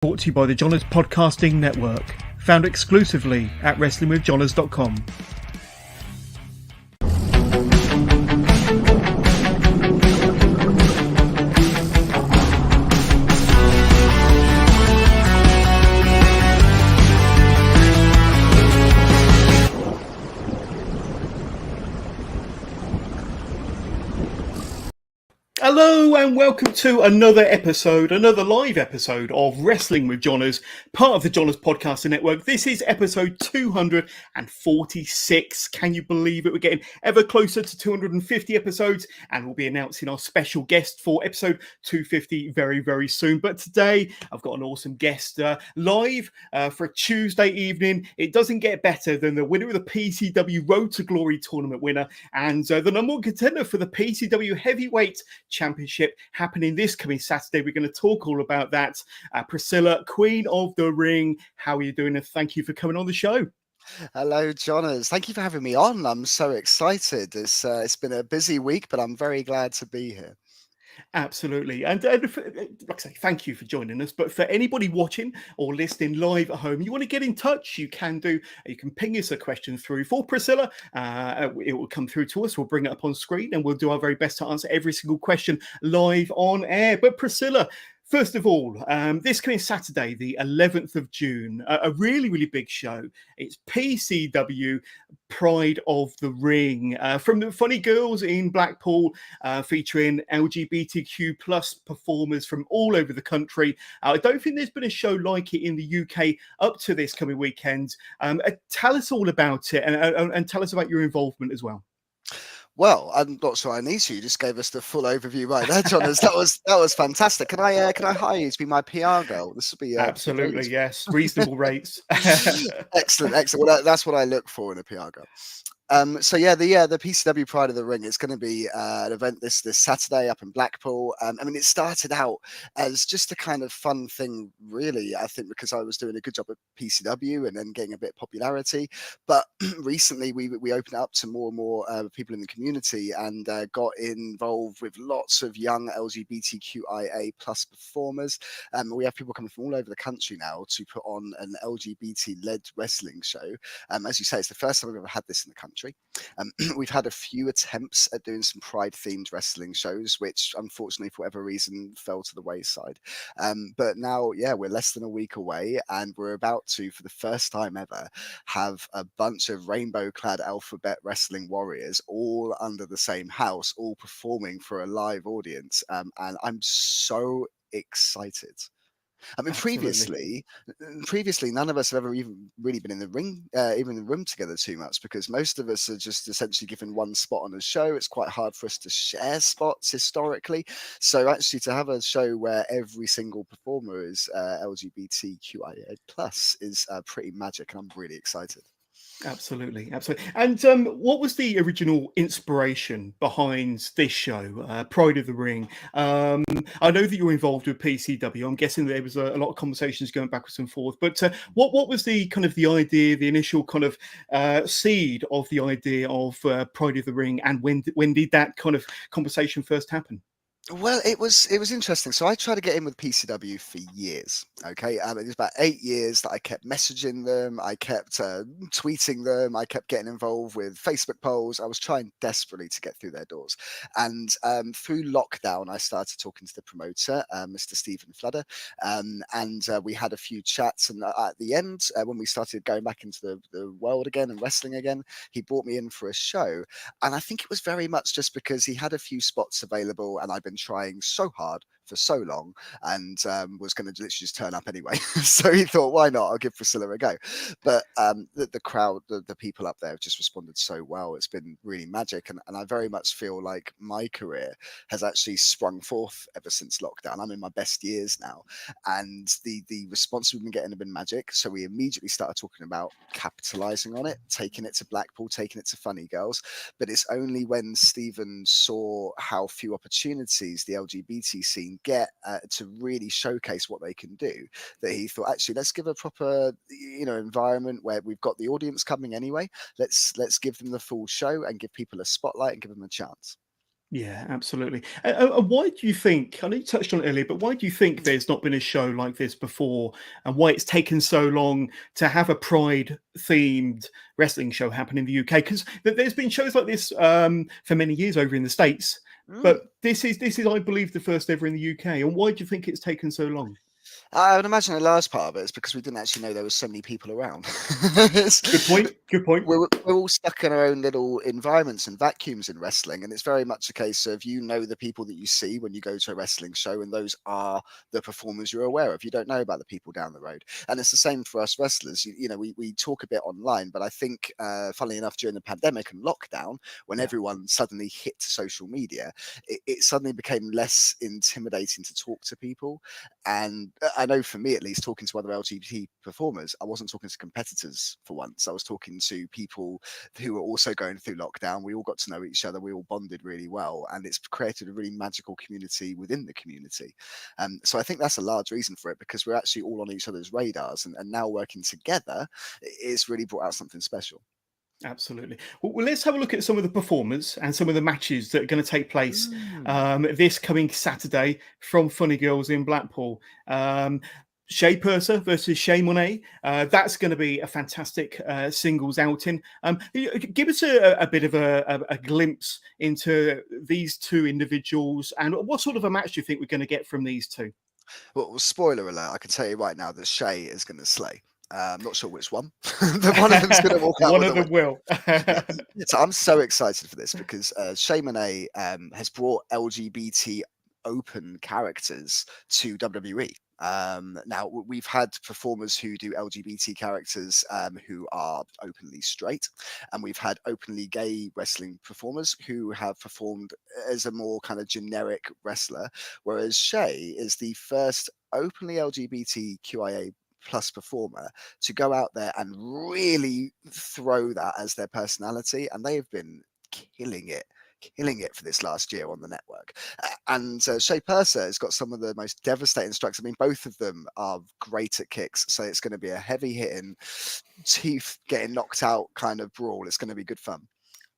Brought to you by the Johners Podcasting Network, found exclusively at wrestlingwithjohners.com. Hello and welcome to another live episode of Wrestling with Johners, part of the Johners Podcasting Network. This is episode 246. Can you believe it? We're getting ever closer to 250 episodes, and we'll be announcing our special guest for episode 250 very, very soon. But today, I've got an awesome guest live for a Tuesday evening. It doesn't get better than the winner of the PCW Road to Glory tournament winner and the number one contender for the PCW Heavyweight Championship happening this coming Saturday. We're going to talk all about that. Priscilla, Queen of the Ring, how are you doing? And thank you for coming on the show. Hello, Johners. Thank you for having me on. I'm so excited. It's been a busy week, but I'm very glad to be here. Absolutely. And like I say, thank you for joining us. But for anybody watching or listening live at home, you want to get in touch, you can ping us a question through for Priscilla. It will come through to us. We'll bring it up on screen and we'll do our very best to answer every single question live on air. But Priscilla, first of all, this coming Saturday, the 11th of June, a really, really big show. It's PCW Pride of the Ring from the Funny Girls in Blackpool, featuring LGBTQ plus performers from all over the country. I don't think there's been a show like it in the UK up to this coming weekend. Tell us all about it and tell us about your involvement as well. Well, I'm not sure I need to. You just gave us the full overview right there, Johners. That was fantastic. Can I hire you to be my PR girl? This will be absolutely yes, reasonable rates. Excellent. Well, that's what I look for in a PR girl. So yeah, the PCW Pride of the Ring is going to be an event this Saturday up in Blackpool. I mean, it started out as just a kind of fun thing, really. I think because I was doing a good job at PCW and then getting a bit of popularity. But recently, we opened it up to more and more people in the community and got involved with lots of young LGBTQIA plus performers. We have people coming from all over the country now to put on an LGBT-led wrestling show. As you say, it's the first time we've ever had this in the country. We've had a few attempts at doing some Pride themed wrestling shows, which unfortunately for whatever reason fell to the wayside. But now, yeah, we're less than a week away and we're about to, for the first time ever, have a bunch of rainbow clad alphabet wrestling warriors all under the same house, all performing for a live audience. And I'm so excited. I mean, previously, none of us have ever even really been in the ring, even in the room together too much, because most of us are just essentially given one spot on a show. It's quite hard for us to share spots historically. So actually to have a show where every single performer is LGBTQIA plus is pretty magic, and I'm really excited. Absolutely. And what was the original inspiration behind this show, Pride of the Ring? I know that you're involved with PCW. I'm guessing there was a lot of conversations going backwards and forth. But what was the kind of the idea, the initial kind of seed of the idea of Pride of the Ring, and when did that kind of conversation first happen? Well, it was interesting. So I tried to get in with PCW for years. Okay, it was about 8 years that I kept messaging them, I kept tweeting them, I kept getting involved with Facebook polls. I was trying desperately to get through their doors, and through lockdown, I started talking to the promoter, Mr. Stephen Fludder, and we had a few chats. And at the end, when we started going back into the world again and wrestling again, he brought me in for a show, and I think it was very much just because he had a few spots available, and I'd been trying so hard for so long and was going to literally just turn up anyway. So he thought, why not? I'll give Priscilla a go. But the crowd, the people up there have just responded so well. It's been really magic. And I very much feel like my career has actually sprung forth ever since lockdown. I'm in my best years now. And the response we've been getting have been magic. So we immediately started talking about capitalizing on it, taking it to Blackpool, taking it to Funny Girls. But it's only when Stephen saw how few opportunities the LGBT scene get to really showcase what they can do, that he thought, actually, let's give a proper environment where we've got the audience coming anyway. Let's give them the full show and give people a spotlight and give them a chance. Yeah, absolutely. And why do you think, I know you touched on it earlier, but why do you think there's not been a show like this before, and why it's taken so long to have a Pride themed wrestling show happen in the UK? Because there's been shows like this for many years over in the States, Mm. but this is, I believe, the first ever in the UK. And why do you think it's taken so long? I would imagine a large part of it is because we didn't actually know there was so many people around. Good point. Good point. We're all stuck in our own little environments and vacuums in wrestling, and it's very much a case of the people that you see when you go to a wrestling show, and those are the performers you're aware of. You don't know about the people down the road, and it's the same for us wrestlers. We talk a bit online, but I think, funnily enough, during the pandemic and lockdown, when Yeah. everyone suddenly hit social media, it suddenly became less intimidating to talk to people. And I know for me, at least, talking to other LGBT performers, I wasn't talking to competitors for once. I was talking to people who were also going through lockdown. We all got to know each other. We all bonded really well. And it's created a really magical community within the community. So I think that's a large reason for it, because we're actually all on each other's radars. And now working together, it's really brought out something special. Absolutely. Well, let's have a look at some of the performers and some of the matches that are going to take place Mm. this coming Saturday from Funny Girls in Blackpool. Shea Purser versus Shea Monet. That's going to be a fantastic singles outing. Give us a bit of a glimpse into these two individuals, and what sort of a match do you think we're going to get from these two? Well, spoiler alert, I can tell you right now that Shay is going to slay. I'm not sure which one, but one of them's going to walk out One with of a win. them will. Yeah. So I'm so excited for this because Shay Monet has brought LGBT open characters to WWE. Now we've had performers who do LGBT characters who are openly straight, and we've had openly gay wrestling performers who have performed as a more kind of generic wrestler, whereas Shay is the first openly LGBTQIA plus performer to go out there and really throw that as their personality, and they have been killing it for this last year on the network. And Shea Purser has got some of the most devastating strikes. I mean, both of them are great at kicks, so it's going to be a heavy hitting, teeth getting knocked out kind of brawl. It's going to be good fun.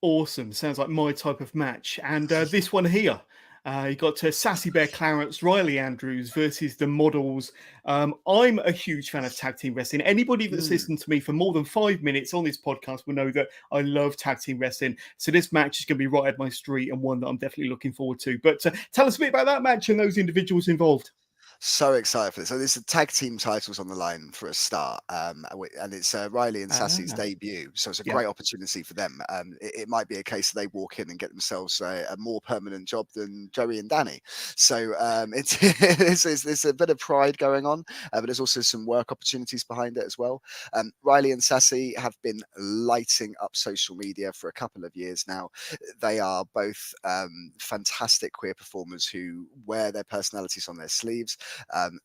Awesome. Sounds like my type of match. And this one here, you got Sassy Bear Clarence, Riley Andrews versus the Models. I'm a huge fan of tag team wrestling. Anybody that's Mm. listened to me for more than 5 minutes on this podcast will know that I love tag team wrestling. So this match is going to be right up my street, and one that I'm definitely looking forward to. But tell us a bit about that match and those individuals involved. So excited for this. So there's a tag team titles on the line for a start, and it's Riley and Sassy's Ah, debut. So it's a yeah. great opportunity for them. It might be a case that they walk in and get themselves a more permanent job than Joey and Danny. So it's a bit of pride going on, but there's also some work opportunities behind it as well. Riley and Sassy have been lighting up social media for a couple of years now. They are both fantastic queer performers who wear their personalities on their sleeves.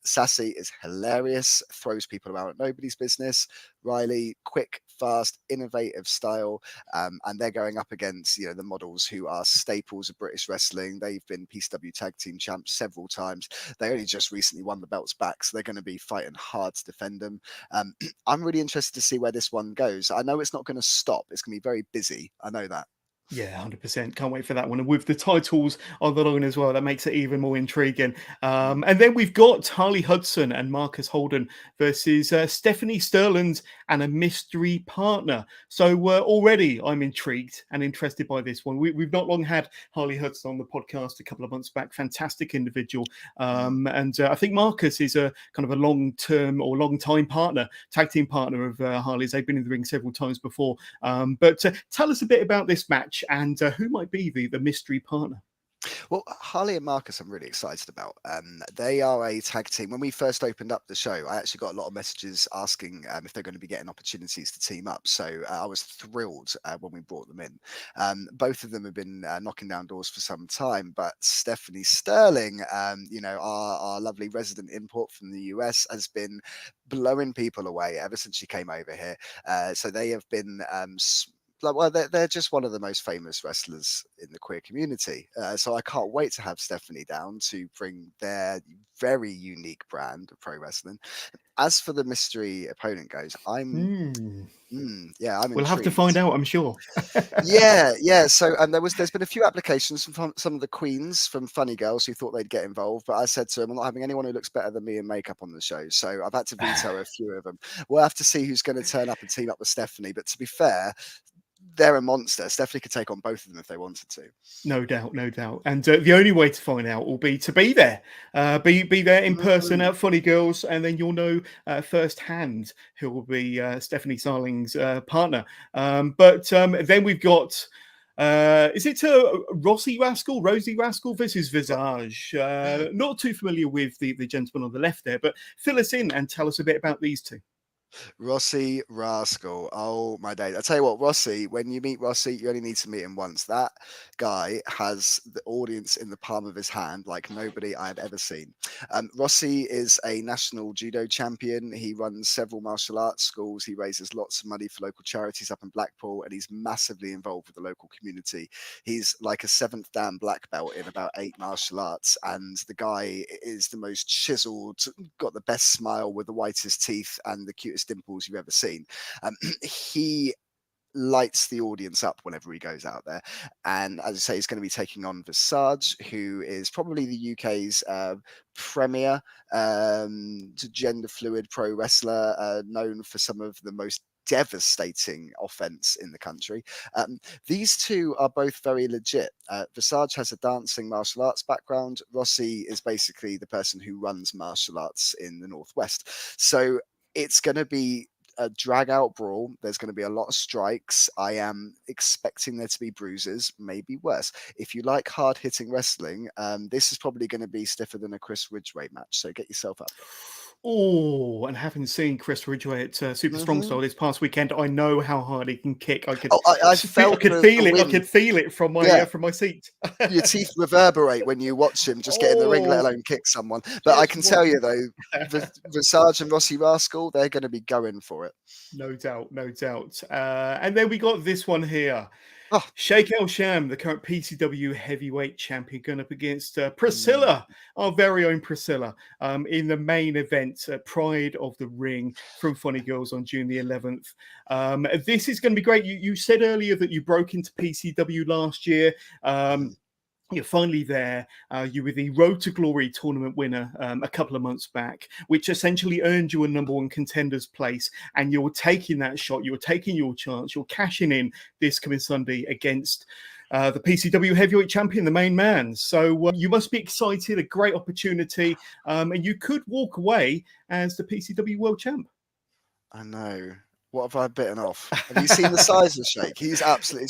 Sassy is hilarious, throws people around at nobody's business. Riley, quick, fast, innovative style, and they're going up against the Models, who are staples of British wrestling. They've been PCW Tag Team champs several times. They only just recently won the belts back, so they're going to be fighting hard to defend them. I'm really interested to see where this one goes. I know it's not going to stop. It's going to be very busy. I know that. Yeah, 100%. Can't wait for that one. And with the titles on the line as well, that makes it even more intriguing. Mm. And then we've got Harley Hudson and Marcus Holden versus Stephanie Sterland and a mystery partner. So already I'm intrigued and interested by this one. We've not long had Harley Hudson on the podcast a couple of months back. Fantastic individual. Mm. And I think Marcus is a kind of a long-term or long-time partner, tag team partner of Harley's. They've been in the ring several times before. But tell us a bit about this match and who might be the mystery partner. Well, Harley and Marcus, I'm really excited about. They are a tag team. When we first opened up the show, I actually got a lot of messages asking if they're going to be getting opportunities to team up. So I was thrilled when we brought them in. Both of them have been knocking down doors for some time, but Stephanie Sterling, our lovely resident import from the US, has been blowing people away ever since she came over here. So they have been like, well, they're just one of the most famous wrestlers in the queer community. So I can't wait to have Stephanie down to bring their very unique brand of pro wrestling. As for the mystery opponent goes, yeah, I'm We'll have to intrigued. find out, I'm sure. Yeah. So there's been a few applications from some of the queens from Funny Girls who thought they'd get involved, but I said to them, I'm not having anyone who looks better than me in makeup on the show. So I've had to veto a few of them. We'll have to see who's going to turn up and team up with Stephanie. But to be fair, they're a monster. Stephanie could take on both of them if they wanted to. No doubt, no doubt. And the only way to find out will be to be there, be there in person at Funny Girls, and then you'll know firsthand who will be Stephanie Sarling's partner. But then we've got, is it Rosie Rascal versus Visage? Not too familiar with the gentleman on the left there, but fill us in and tell us a bit about these two. Rossi Rascal. Oh my days. I tell you what, Rossi, when you meet Rossi, you only need to meet him once. That guy has the audience in the palm of his hand like nobody I've ever seen. Rossi is a national judo champion. He runs several martial arts schools. He raises lots of money for local charities up in Blackpool, and he's massively involved with the local community. He's like a 7th Dan black belt in about 8 martial arts, and the guy is the most chiseled, got the best smile with the whitest teeth and the cutest dimples you've ever seen. He lights the audience up whenever he goes out there, and as I say, he's going to be taking on Visage, who is probably the UK's premier gender fluid pro wrestler, known for some of the most devastating offense in the country. These two are both very legit. Visage has a dancing martial arts background. Rossi is basically the person who runs martial arts in the Northwest. So it's going to be a drag out brawl. There's going to be a lot of strikes. I am expecting there to be bruises, maybe worse. If you like hard hitting wrestling, this is probably going to be stiffer than a Chris Ridgway match. So get yourself up. Oh, and having seen Chris Ridgway at Super Strong Style this past weekend, I know how hard he can kick. I could feel it. I could feel it from my seat. Your teeth reverberate when you watch him just get in the ring, let alone kick someone. But I can tell you though, Visage and Rossi Rascal, they're going to be going for it. No doubt, no doubt. And then we got this one here. Oh. Sheikh El Sham, the current PCW Heavyweight Champion, going up against Priscilla, our very own Priscilla, in the main event, Pride of the Ring from Funny Girls on June the 11th. This is going to be great. You said earlier that you broke into PCW last year. You're finally there. You were the Road to Glory tournament winner a couple of months back, which essentially earned you a #1 contender's place. And you're taking that shot. You're taking your chance. You're cashing in this coming Sunday against the PCW Heavyweight Champion, the main man. So you must be excited, a great opportunity. And you could walk away as the PCW World Champ. I know. What have I bitten off? Have you seen the size of Sheikh? He's absolutely...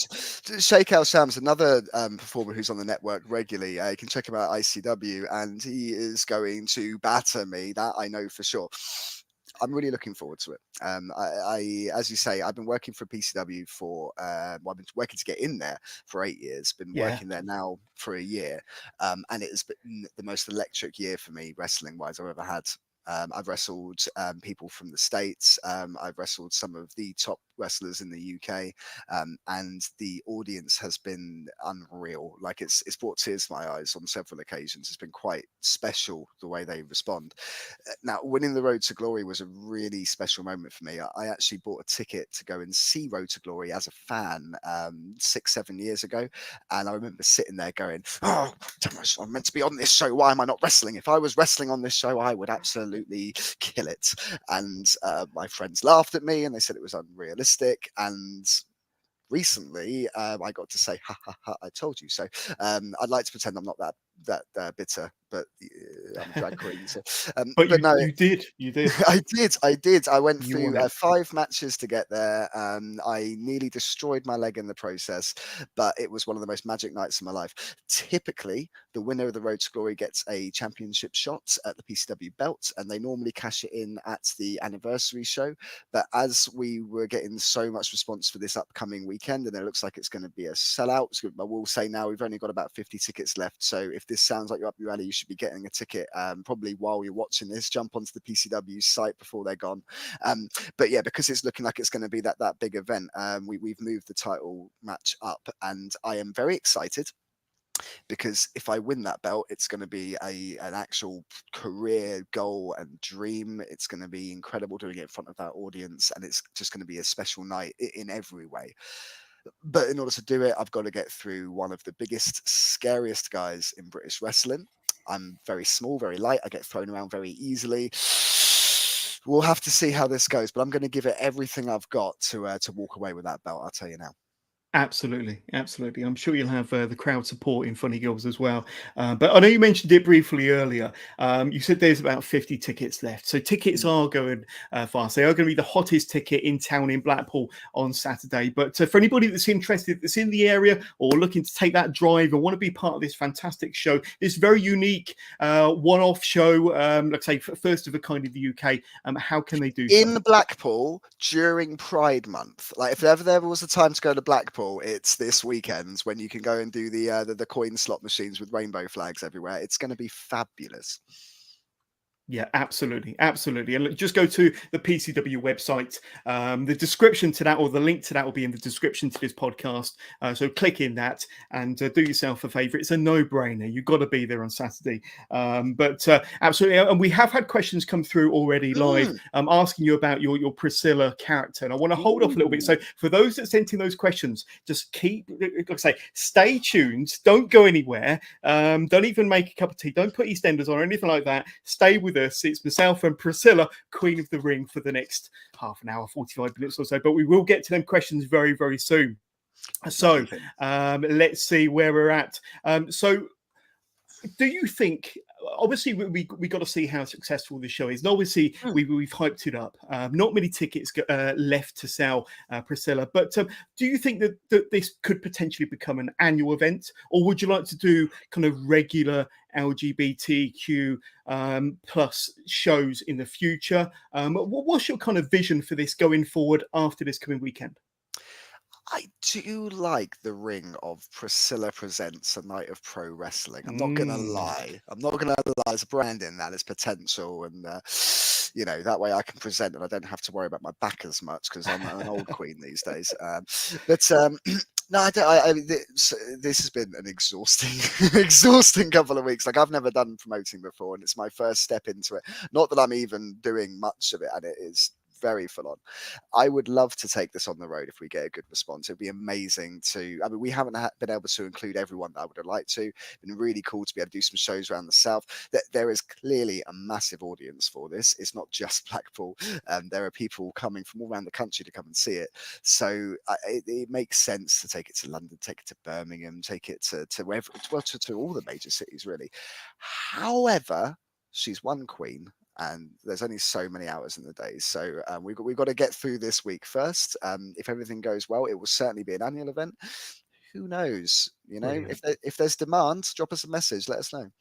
Sheikh El Sham's another performer who's on the network regularly. You can check him out at ICW, and he is going to batter me. That I know for sure. I'm really looking forward to it. As you say, I've been working for PCW for... I've been working to get in there for 8 years. Been working there now for a year. And it has been the most electric year for me, wrestling-wise, I've ever had. I've wrestled people from the States. I've wrestled some of the top wrestlers in the UK, and the audience has been unreal. Like it's brought tears to my eyes on several occasions. It's been quite special the way they respond. Now, winning the Road to Glory was a really special moment for me. I actually bought a ticket to go and see Road to Glory as a fan 6-7 years ago, and I remember sitting there going, "Oh, I'm meant to be on this show. Why am I not wrestling? If I was wrestling on this show, I would absolutely kill it." And my friends laughed at me and they said it was unrealistic. And recently I got to say, "Ha ha ha, I told you so." I'd like to pretend I'm not that bitter, but I'm a drag queen. So, but no, you did. I did. I went through 5 matches to get there. I nearly destroyed my leg in the process, but it was one of the most magic nights of my life. Typically, the winner of the Road to Glory gets a championship shot at the PCW belt, and they normally cash it in at the anniversary show. But as we were getting so much response for this upcoming weekend, and it looks like it's going to be a sellout, I will say now we've only got about 50 tickets left. So if this sounds like you're up your alley, you should be getting a ticket probably while you're watching this. Jump onto the PCW site before they're gone. But yeah, because it's looking like it's going to be that big event, we've moved the title match up, and I am very excited. Because if I win that belt, it's going to be an actual career goal and dream. It's going to be incredible doing it in front of that audience, and it's just going to be a special night in every way. But in order to do it, I've got to get through one of the biggest, scariest guys in British wrestling. I'm very small, very light. I get thrown around very easily. We'll have to see how this goes, but I'm going to give it everything I've got to walk away with that belt. I'll tell you now. Absolutely, absolutely. I'm sure you'll have the crowd support in Funny Girls as well. But I know you mentioned it briefly earlier. You said there's about 50 tickets left. So tickets are going fast. They are going to be the hottest ticket in town in Blackpool on Saturday. But for anybody that's interested, that's in the area or looking to take that drive and want to be part of this fantastic show, this very unique one-off show, like I say, first of a kind in the UK, how can they do in so? Blackpool during Pride Month? Like, if ever there was a time to go to Blackpool, it's this weekend when you can go and do the coin slot machines with rainbow flags everywhere. It's going to be fabulous. Yeah, absolutely, absolutely. And just go to the PCW website. The description to that, or the link to that, will be in the description to this podcast. So click in that and do yourself a favour. It's a no-brainer. You've got to be there on Saturday. But absolutely, and we have had questions come through already live, asking you about your Priscilla character. And I want to hold off a little bit. So for those that sent in those questions, just keep, like I say, stay tuned. Don't go anywhere. Don't even make a cup of tea. Don't put EastEnders on or anything like that. Stay with us. It's myself and Priscilla, Queen of the Ring, for the next half an hour, 45 minutes or so. But we will get to them questions very, very soon. So let's see where we're at. So do you think, obviously we got to see how successful the show is, and obviously we've hyped it up, not many tickets left to sell, Priscilla, but do you think that this could potentially become an annual event, or would you like to do kind of regular LGBTQ plus shows in the future? What's your kind of vision for this going forward after this coming weekend? I do like the ring of Priscilla Presents a Night of Pro Wrestling. I'm not going to lie. I'm not going to lie. It's branding that, it's potential. And, you know, that way I can present and I don't have to worry about my back as much because I'm an old queen these days. No, I don't. This has been an exhausting couple of weeks. Like, I've never done promoting before, and it's my first step into it. Not that I'm even doing much of it, and it is very full on. I would love to take this on the road if we get a good response. It'd be amazing to. I mean, we haven't been able to include everyone that I would have liked to. It's been really cool to be able to do some shows around the south. There is clearly a massive audience for this. It's not just Blackpool. There are people coming from all around the country to come and see it. So it makes sense to take it to London, take it to Birmingham, take it to all the major cities, really. However, she's one queen, and there's only so many hours in the day. So we've got to get through this week first. If everything goes well, it will certainly be an annual event. Who knows? You know, if there's demand, drop us a message. Let us know.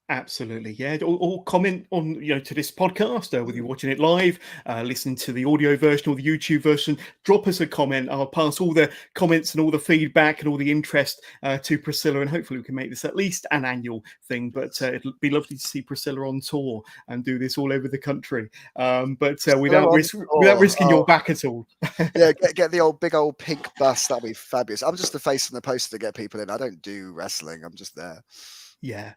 Absolutely, yeah. Or comment on, to this podcast, whether you're watching it live, listening to the audio version or the YouTube version. Drop us a comment. I'll pass all the comments and all the feedback and all the interest to Priscilla, and hopefully we can make this at least an annual thing. But it'll be lovely to see Priscilla on tour and do this all over the country. Without risking your back at all. Yeah, get the big old pink bus. That'll be fabulous. I'm just the face on the poster to get people in. I don't do wrestling. I'm just there. Yeah.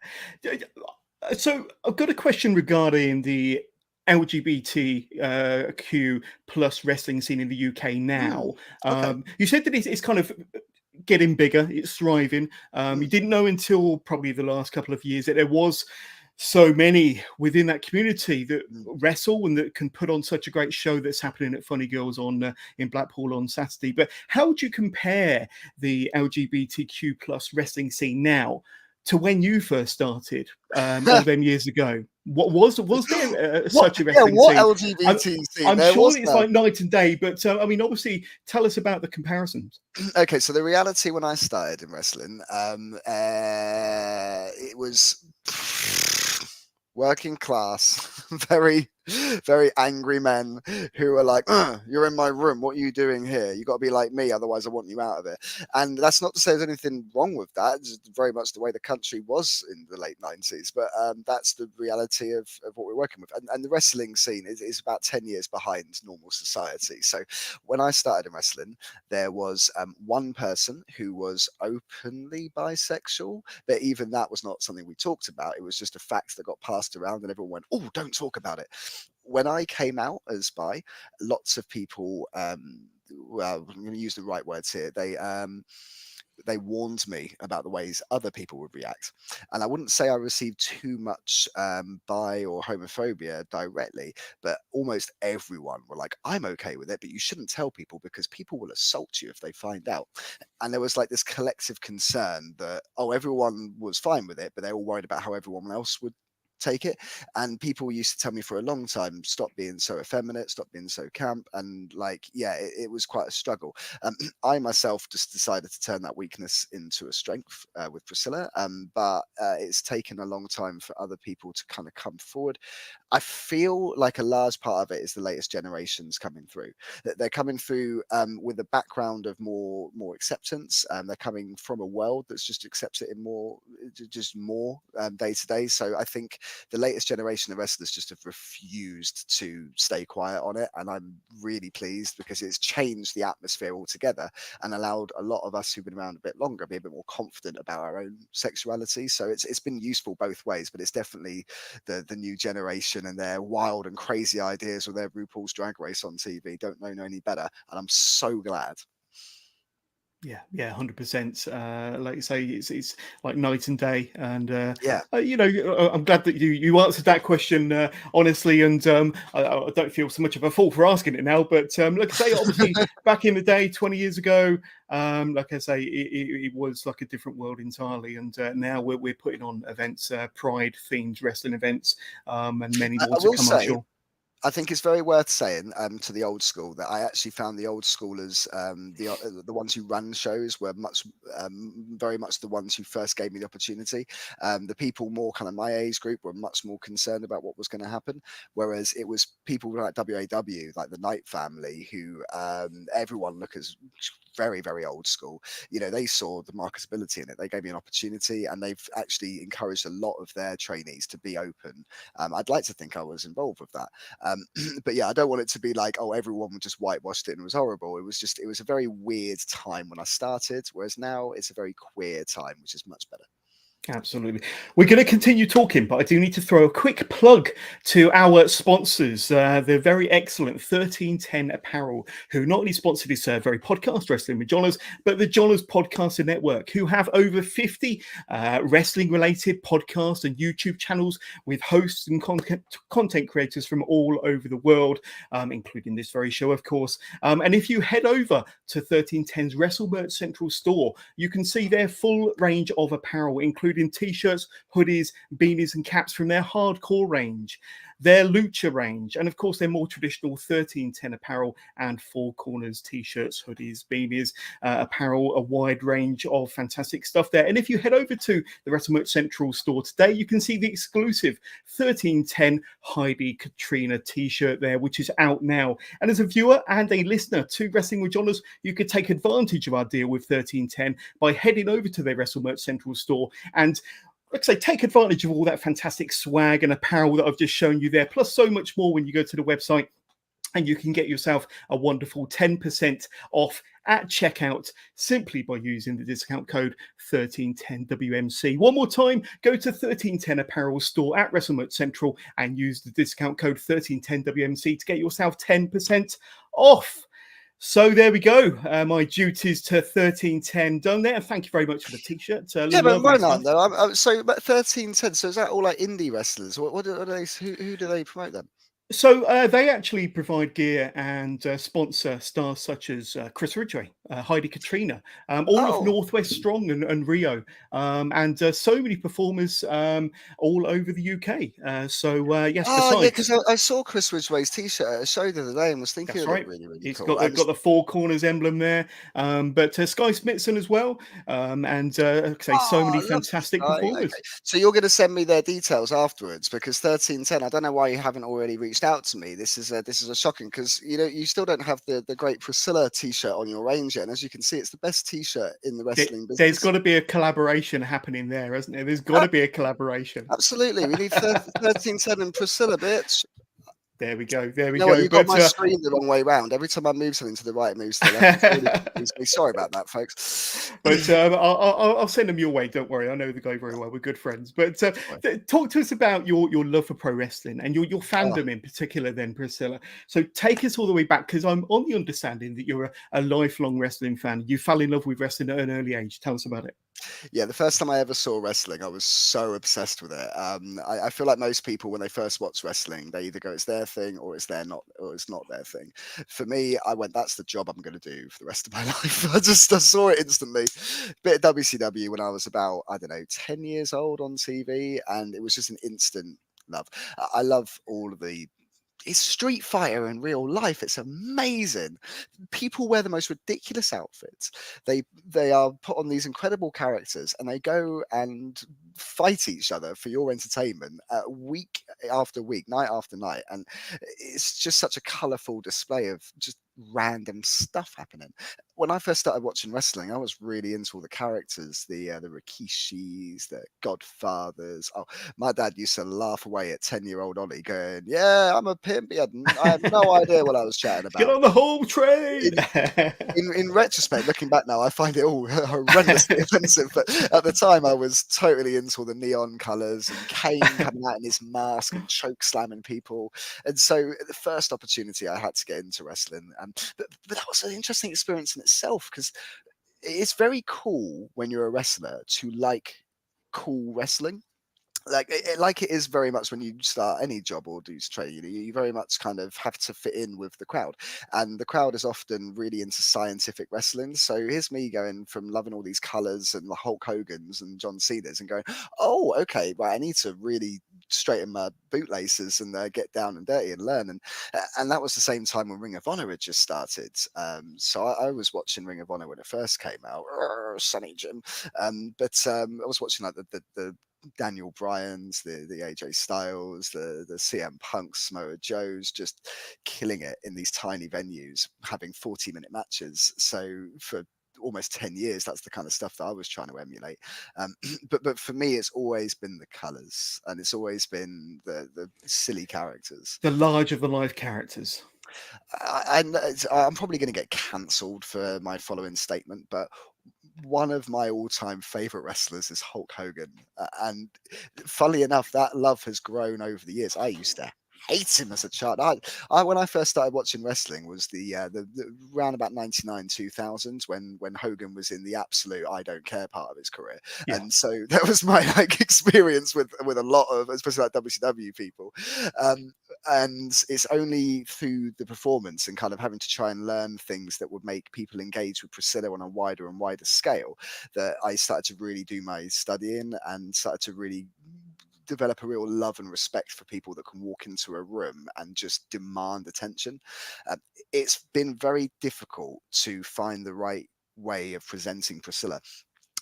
So I've got a question regarding the LGBTQ plus wrestling scene in the UK now. Okay. You said that it's kind of getting bigger, it's thriving. You didn't know until probably the last couple of years that there was so many within that community that wrestle and that can put on such a great show that's happening at Funny Girls in Blackpool on Saturday. But how would you compare the LGBTQ plus wrestling scene now to when you first started all them years ago? What was there such a wrestling scene? LGBT scene? I'm sure it's like night and day, but I mean, obviously, tell us about the comparisons. Okay, so the reality when I started in wrestling, it was working class, very very angry men who are like, you're in my room, what are you doing here? You got to be like me, otherwise I want you out of it. And that's not to say there's anything wrong with that. It's very much the way the country was in the late 90s, but that's the reality of what we're working with. And the wrestling scene is about 10 years behind normal society. So when I started in wrestling, there was one person who was openly bisexual, but even that was not something we talked about. It was just a fact that got passed around and everyone went, oh, don't talk about it. When I came out as bi, lots of people, well, I'm going to use the right words here. They warned me about the ways other people would react. And I wouldn't say I received too much bi or homophobia directly, but almost everyone were like, I'm okay with it, but you shouldn't tell people because people will assault you if they find out. And there was like this collective concern that, oh, everyone was fine with it, but they're all worried about how everyone else would take it. And people used to tell me for a long time, stop being so effeminate, stop being so camp. And like, yeah, it was quite a struggle. I myself just decided to turn that weakness into a strength with Priscilla, but it's taken a long time for other people to kind of come forward. I feel like a large part of it is the latest generations coming through. They're coming through with a background of more acceptance. They're coming from a world that's just accepts it in more day to day. So I think the latest generation of wrestlers just have refused to stay quiet on it, and I'm really pleased because it's changed the atmosphere altogether and allowed a lot of us who've been around a bit longer be a bit more confident about our own sexuality. So it's been useful both ways, but it's definitely the new generation and their wild and crazy ideas with their RuPaul's Drag Race on TV don't know any better, and I'm so glad. Yeah, 100%. Like you say, it's like night and day, and Yeah, you know, I'm glad that you answered that question honestly, and I don't feel so much of a fool for asking it now. But like I say, obviously, back in the day, 20 years ago, like I say, it was like a different world entirely, and now we're putting on events, Pride themed wrestling events, and many more I to will come, I'm say, sure. I think it's very worth saying to the old school that I actually found the old schoolers, the ones who run shows, were very much the ones who first gave me the opportunity. The people more kind of my age group were much more concerned about what was going to happen, whereas it was people like WAW, like the Knight family, who everyone look as very, very old school. You know, they saw the marketability in it. They gave me an opportunity, and they've actually encouraged a lot of their trainees to be open. I'd like to think I was involved with that. But yeah, I don't want it to be like, oh, everyone just whitewashed it and it was horrible. It was a very weird time when I started, whereas now it's a very queer time, which is much better. Absolutely. We're going to continue talking, but I do need to throw a quick plug to our sponsors. They're very excellent 1310 Apparel, who not only sponsor this very podcast, Wrestling with Johners, but the Johners Podcasting Network, who have over 50 wrestling-related podcasts and YouTube channels with hosts and content creators from all over the world, including this very show, of course. And if you head over to 1310's Wrestle Merch Central store, you can see their full range of apparel, including t-shirts, hoodies, beanies and caps from their hardcore range, their lucha range, and of course their more traditional 1310 apparel and Four Corners t-shirts, hoodies, beanies, apparel, a wide range of fantastic stuff there. And if you head over to the Wrestle Merch Central store today, you can see the exclusive 1310 Heidi Katrina t-shirt there, which is out now. And as a viewer and a listener to Wrestling with Johners, you could take advantage of our deal with 1310 by heading over to their Wrestle Merch Central store and, like I say, take advantage of all that fantastic swag and apparel that I've just shown you there, plus so much more when you go to the website, and you can get yourself a wonderful 10% off at checkout simply by using the discount code 1310WMC. One more time, go to 1310 Apparel store at WrestleMerch Central and use the discount code 1310WMC to get yourself 10% off. So there we go. My duties to 1310 done there. Thank you very much for the t-shirt. Yeah, but Lovely why stuff. not though? So, but 1310. So is that all like indie wrestlers? What are they? Who do they promote them? So they actually provide gear and sponsor stars such as Chris Ridgway, Heidi Katrina, all of Oh, Northwest Strong and Rio, and so many performers all over the UK. Yes, oh yeah, besides. because I saw Chris Ridgway's T-shirt at a show the other day and was thinking That's it looked right. really, really It's cool. got the four corners emblem there, but Sky Smithson as well, and like I say, so Oh, many I love fantastic Sky. Okay, performers. so you're going to send me their details afterwards because 1310. I don't know why you haven't already reached out to me. This is a shocking because you still don't have the great Priscilla T-shirt on your range yet. And as you can see, it's the best T-shirt in the wrestling There's business. got to be a collaboration happening there, hasn't there? There's got to be a collaboration. Absolutely, we need 1310 and Priscilla, bitch. There we go. There we You know what? go. You got But my screen the wrong way round. Every time I move something to the right, it moves to the left. It's really confused me. Sorry about that, folks. I'll send them your way. Don't worry. I know the guy very well. We're good friends. But talk to us about your love for pro wrestling and your Oh, fandom in particular, then, Priscilla. So take us all the way back because I'm on the understanding that you're a lifelong wrestling fan. You fell in love with wrestling at an early age. Tell us about it. yeah, the first time I ever saw wrestling, I was so obsessed with it. I feel like most people, when they first watch wrestling, they either go it's their thing or it's not their thing. For me, I went, that's the job I'm going to do for the rest of my life. I saw it instantly. Bit of WCW when I was about, I don't know, 10 years old on TV, and it was just an instant love. I love all of the it's Street Fighter in real life. It's amazing. People wear the most ridiculous outfits. They are put on these incredible characters, and they go and fight each other for your entertainment week after week, night after night, and it's just such a colourful display of just random stuff happening. When I first started watching wrestling, I was really into all the characters, the Rikishis, the Godfathers. Oh, my dad used to laugh away at 10-year-old Ollie going, yeah, I'm a pimp. I had no idea what I was chatting Get about. on the home train. In retrospect, looking back now, I find it all horrendously offensive. But at the time, I was totally into all the neon colours and Kane coming out in his mask and choke slamming people. And so, the first opportunity I had to get into wrestling, but that was an interesting experience in itself because it's very cool when you're a wrestler to like cool wrestling like it is very much when you start any job or do training, you very much kind of have to fit in with the crowd, and the crowd is often really into scientific wrestling. So here's me going from loving all these colors and the Hulk Hogan's and John Cena's and going, oh, okay, right, I need to really straighten my bootlaces and get down and dirty and learn. And that was the same time when Ring of Honor had just started. So I was watching Ring of Honor when it first came out. Sonny Jim. I was watching like the Daniel Bryan's, the AJ Styles, the CM Punk's, Samoa Joe's, just killing it in these tiny venues, having 40-minute matches. So for almost 10 years, that's the kind of stuff that I was trying to emulate. But for me, it's always been the colours, and it's always been the silly characters. The larger than life characters. I'm probably going to get cancelled for my following statement, but one of my all-time favorite wrestlers is Hulk Hogan, and funnily enough, that love has grown over the years. I used to hate him as a child. I when I first started watching wrestling was the round about 99 2000 when Hogan was in the absolute I don't care part of his career, Yeah. and so that was my experience with a lot of, especially like WCW people. And it's only through the performance and kind of having to try and learn things that would make people engage with Priscilla on a wider and wider scale that I started to really do my studying and started to really develop a real love and respect for people that can walk into a room and just demand attention. It's been very difficult to find the right way of presenting Priscilla.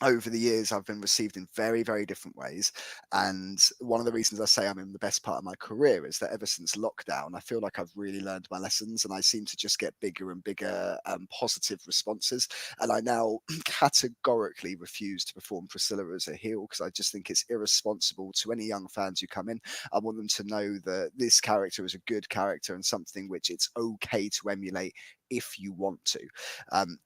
Over the years, I've been received in very, very different ways. And one of the reasons I say I'm in the best part of my career is that ever since lockdown, I feel like I've really learned my lessons and I seem to just get bigger and bigger positive responses. And I now categorically refuse to perform Priscilla as a heel because I just think it's irresponsible to any young fans who come in. I want them to know that this character is a good character and something which it's okay to emulate if you want to.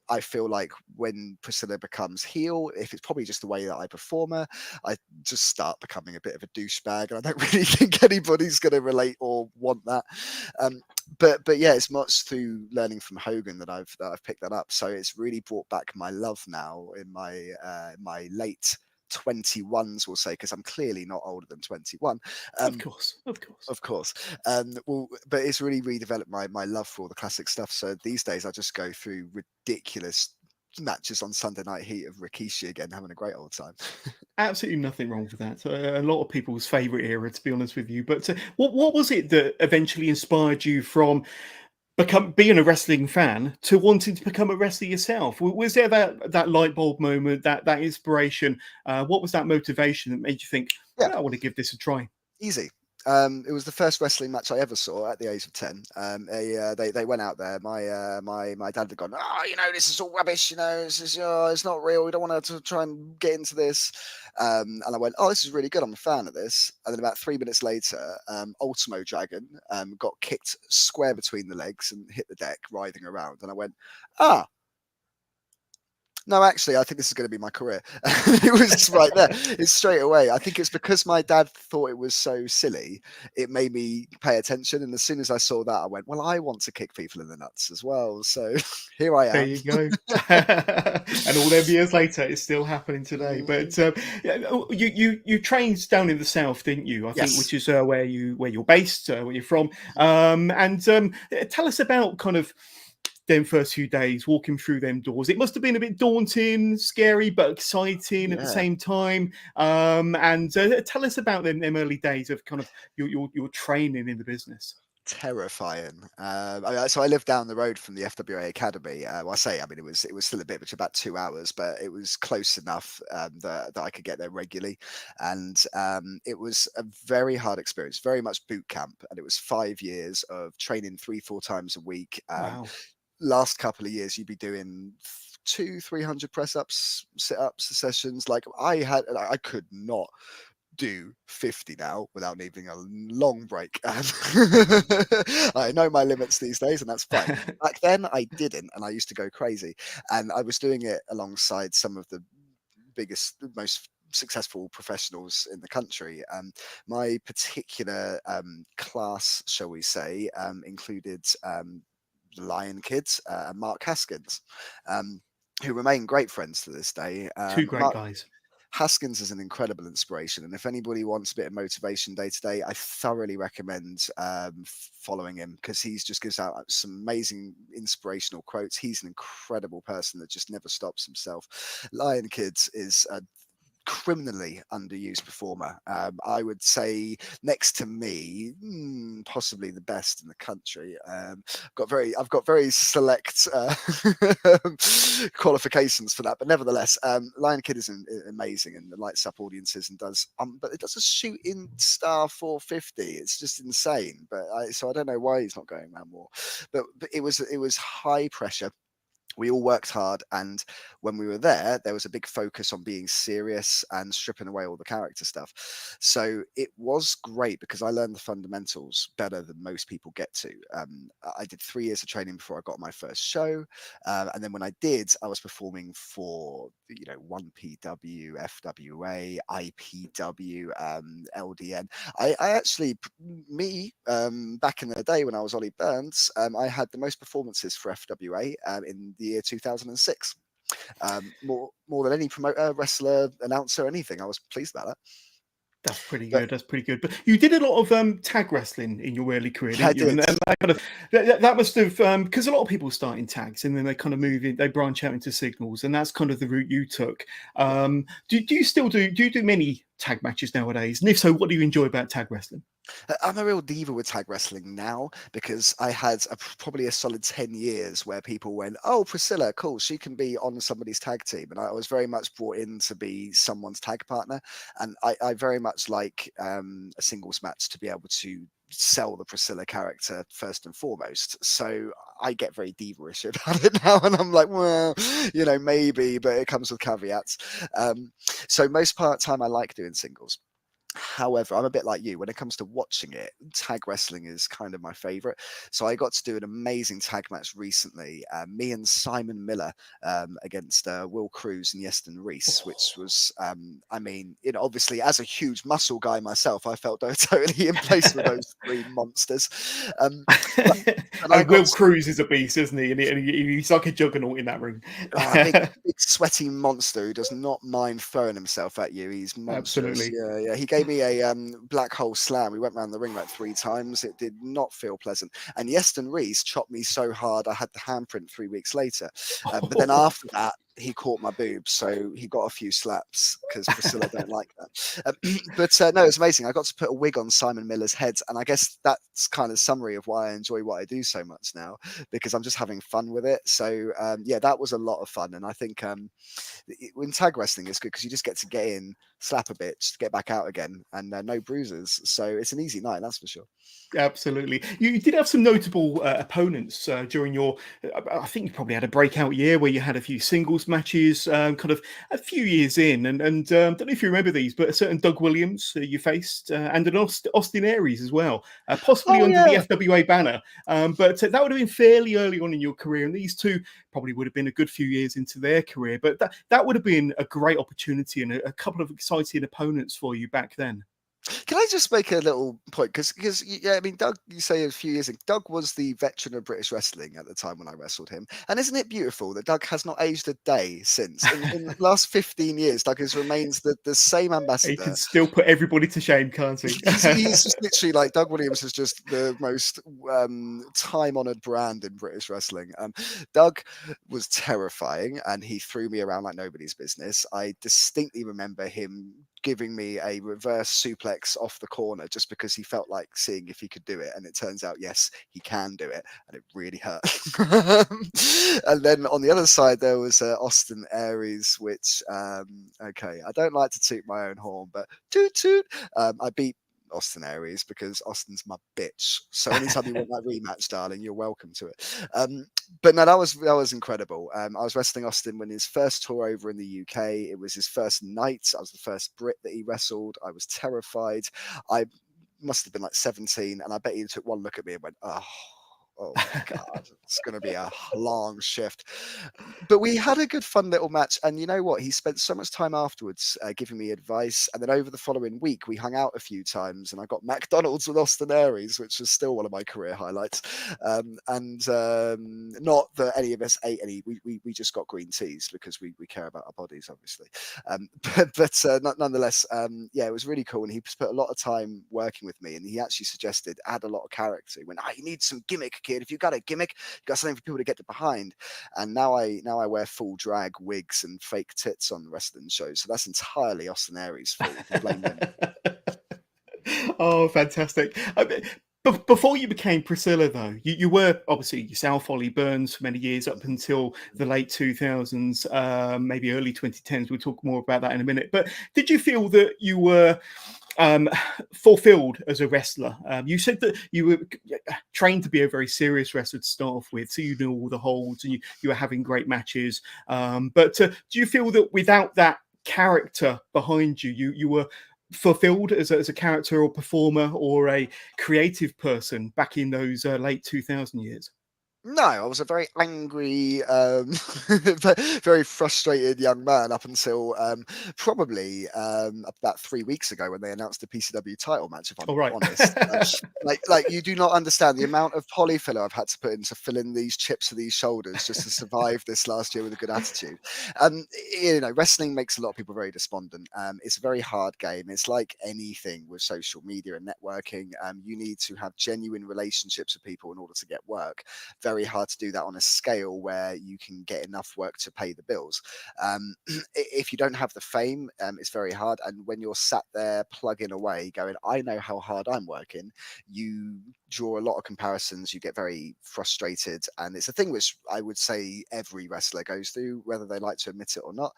I feel like when Priscilla becomes heel, if it's probably just the way that I perform her, I just start becoming a bit of a douchebag, and I don't really think anybody's going to relate or want that. But yeah, it's much through learning from Hogan that I've picked that up. So it's really brought back my love now in my late 21s, we'll say, because I'm clearly not older than 21. Of course. Of course. Well, but it's really redeveloped my love for all the classic stuff. So these days I just go through ridiculous matches on Sunday Night Heat of Rikishi again, having a great old time. Absolutely nothing wrong with that. A lot of people's favourite era, to be honest with you. But what was it that eventually inspired you from being a wrestling fan to wanting to become a wrestler yourself? Was there that light bulb moment, that inspiration? What was that motivation that made you think, Yeah, I want to give this a try? easy. It was the first wrestling match I ever saw at the age of 10. They went out there. My dad had gone, oh, this is all rubbish. This is it's not real. We don't want to try and get into this. And I went, oh, this is really good. I'm a fan of this. And then about 3 minutes later, Ultimo Dragon got kicked square between the legs and hit the deck, writhing around. And I went, ah. No, actually, I think this is going to be my career. It was right there. It's straight away. I think it's because my dad thought it was so silly, it made me pay attention. And as soon as I saw that, I went, well, I want to kick people in the nuts as well. So here I am. There you go. And all them years later, it's still happening today. But you trained down in the south, didn't you? I think, which is where you're based, where you're from. And tell us about kind of them first few days walking through them doors. It must have been a bit daunting, scary, but exciting at the same time. And tell us about them early days of kind of your training in the business. Terrifying. So I lived down the road from the FWA Academy. It was still a bit, which about 2 hours, but it was close enough that I could get there regularly. And it was a very hard experience, very much boot camp. And it was 5 years of training 3-4 times a week. Wow. Last couple of years, you'd be doing 200-300 press-ups, sit-ups, sessions. Like I could not do 50 now without needing a long break. I know my limits these days, and that's fine. Back then, I didn't, and I used to go crazy. And I was doing it alongside some of the biggest, most successful professionals in the country. My particular class, shall we say, included the Lion Kids, Mark Haskins, who remain great friends to this day. Two great guys. Haskins is an incredible inspiration, and if anybody wants a bit of motivation day to day, I thoroughly recommend following him, because he just gives out some amazing inspirational quotes. He's an incredible person that just never stops himself. Lion Kids is a criminally underused performer. I would say next to me, possibly the best in the country. I've got very select qualifications for that, but nevertheless, Lion Kid is amazing and lights up audiences and does. But it does a shooting star 450. It's just insane. But I don't know why he's not going around more. But it was high pressure. We all worked hard, and when we were there was a big focus on being serious and stripping away all the character stuff. So it was great because I learned the fundamentals better than most people get to. I did 3 years of training before I got my first show, and then when I did, I was performing for 1PW, FWA, IPW, LDN. I actually, back in the day when I was Ollie Burns, I had the most performances for FWA in the year 2006. More than any promoter, wrestler, announcer, anything. I was pleased about that. That's pretty good. That's pretty good. But you did a lot of tag wrestling in your early career, didn't you? I did. And that must have, because a lot of people start in tags and then they kind of move in, they branch out into singles, and that's kind of the route you took. Do you still do many tag matches nowadays? And if so, what do you enjoy about tag wrestling? I'm a real diva with tag wrestling now, because I had probably a solid 10 years where people went, oh, Priscilla, cool, she can be on somebody's tag team. And I was very much brought in to be someone's tag partner. And I very much like a singles match to be able to sell the Priscilla character first and foremost. So I get very diva-ish about it now, and I'm like, well, maybe, but it comes with caveats. So most part of the time I like doing singles. However, I'm a bit like you. When it comes to watching it, tag wrestling is kind of my favorite. So I got to do an amazing tag match recently. Me and Simon Miller against Will Cruz and Yeston Reese, which was, obviously as a huge muscle guy myself, I felt totally in place with those three monsters. Will Cruz is a beast, isn't he? And he's like a juggernaut in that ring. Big sweaty monster who does not mind throwing himself at you. He's monstrous. Absolutely. Yeah. He gave me a black hole slam. We went around the ring like 3 times. It did not feel pleasant. And Yeston Reese chopped me so hard I had the handprint 3 weeks later. But then after that, he caught my boobs, so he got a few slaps because Priscilla don't like that. But no, it's amazing. I got to put a wig on Simon Miller's head, and I guess that's kind of summary of why I enjoy what I do so much now, because I'm just having fun with it. So yeah, that was a lot of fun, and I think in tag wrestling it's good because you just get to get in, slap a bitch, get back out again, and no bruises. So it's an easy night, that's for sure. Absolutely. You did have some notable opponents during your. I think you probably had a breakout year where you had a few singles matches, kind of a few years in, and don't know if you remember these, but a certain Doug Williams you faced, and an Austin Aries as well, possibly Oh under the yeah. FWA banner. But that would have been fairly early on in your career, and these two probably would have been a good few years into their career. But that would have been a great opportunity and a couple of exciting opponents for you back then. Can I just make a little point? Because yeah, I mean, Doug, you say a few years ago, Doug was the veteran of British wrestling at the time when I wrestled him. And isn't it beautiful that Doug has not aged a day since? In the last 15 years, Doug has remains the same He can ambassador. still put everybody to shame, can't he? He's just literally like Doug Williams is just the most time-honored brand in British wrestling. Doug was terrifying, and he threw me around like nobody's business. I distinctly remember him giving me a reverse suplex off the corner just because he felt like seeing if he could do it, and it turns out yes, he can do it, and it really hurt. And then on the other side there was Austin Aries, which okay, I don't like to toot my own horn, but toot toot. I beat Austin Aries because Austin's my bitch. So anytime you want that rematch, darling, you're welcome to it. But no, that was incredible. I was wrestling Austin when his first tour over in the UK. It was his first night. I was the first Brit that he wrestled. I was terrified. I must have been like 17, and I bet he took one look at me and went, oh my God, it's going to be a long shift. But we had a good, fun little match. And you know what? He spent so much time afterwards giving me advice. And then over the following week, we hung out a few times, and I got McDonald's with Austin Aries, which is still one of my career highlights. Not that any of us ate any, we just got green teas because we care about our bodies, obviously. But nonetheless, yeah, it was really cool. And he spent a lot of time working with me, and he actually suggested add a lot of character. He went, you need some gimmick, kid. If you've got a gimmick, you've got something for people to get behind. And now I wear full drag wigs and fake tits on wrestling shows. So that's entirely Austin Aries' fault. You can blame him. Oh, fantastic. Before you became Priscilla, though, you were obviously yourself, Ollie Burns, for many years up until the late 2000s, maybe early 2010s. We'll talk more about that in a minute. But did you feel that you were fulfilled as a wrestler? You said that you were trained to be a very serious wrestler to start off with, so you knew all the holds and you were having great matches. But do you feel that without that character behind you, you were fulfilled as a character or performer or a creative person back in those late 2000 years? No, I was a very angry, very frustrated young man up until probably about 3 weeks ago when they announced the PCW title match. If I'm honest, like you do not understand the amount of polyfiller I've had to put in to fill in these chips to these shoulders just to survive this last year with a good attitude. You know, wrestling makes a lot of people very despondent. It's a very hard game. It's like anything with social media and networking. You need to have genuine relationships with people in order to get work. Very hard to do that on a scale where you can get enough work to pay the bills. If you don't have the fame, it's very hard. And when you're sat there plugging away going, I know how hard I'm working, you draw a lot of comparisons, you get very frustrated. And it's a thing which I would say every wrestler goes through, whether they like to admit it or not.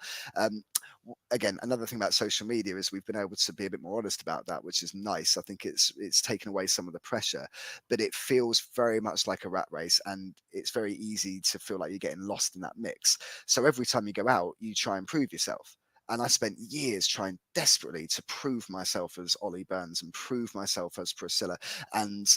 Again, another thing about social media is we've been able to be a bit more honest about that, which is nice. I think it's taken away some of the pressure, but it feels very much like a rat race, and it's very easy to feel like you're getting lost in that mix. So every time you go out, you try and prove yourself. And I spent years trying desperately to prove myself as Ollie Burns and prove myself as Priscilla. And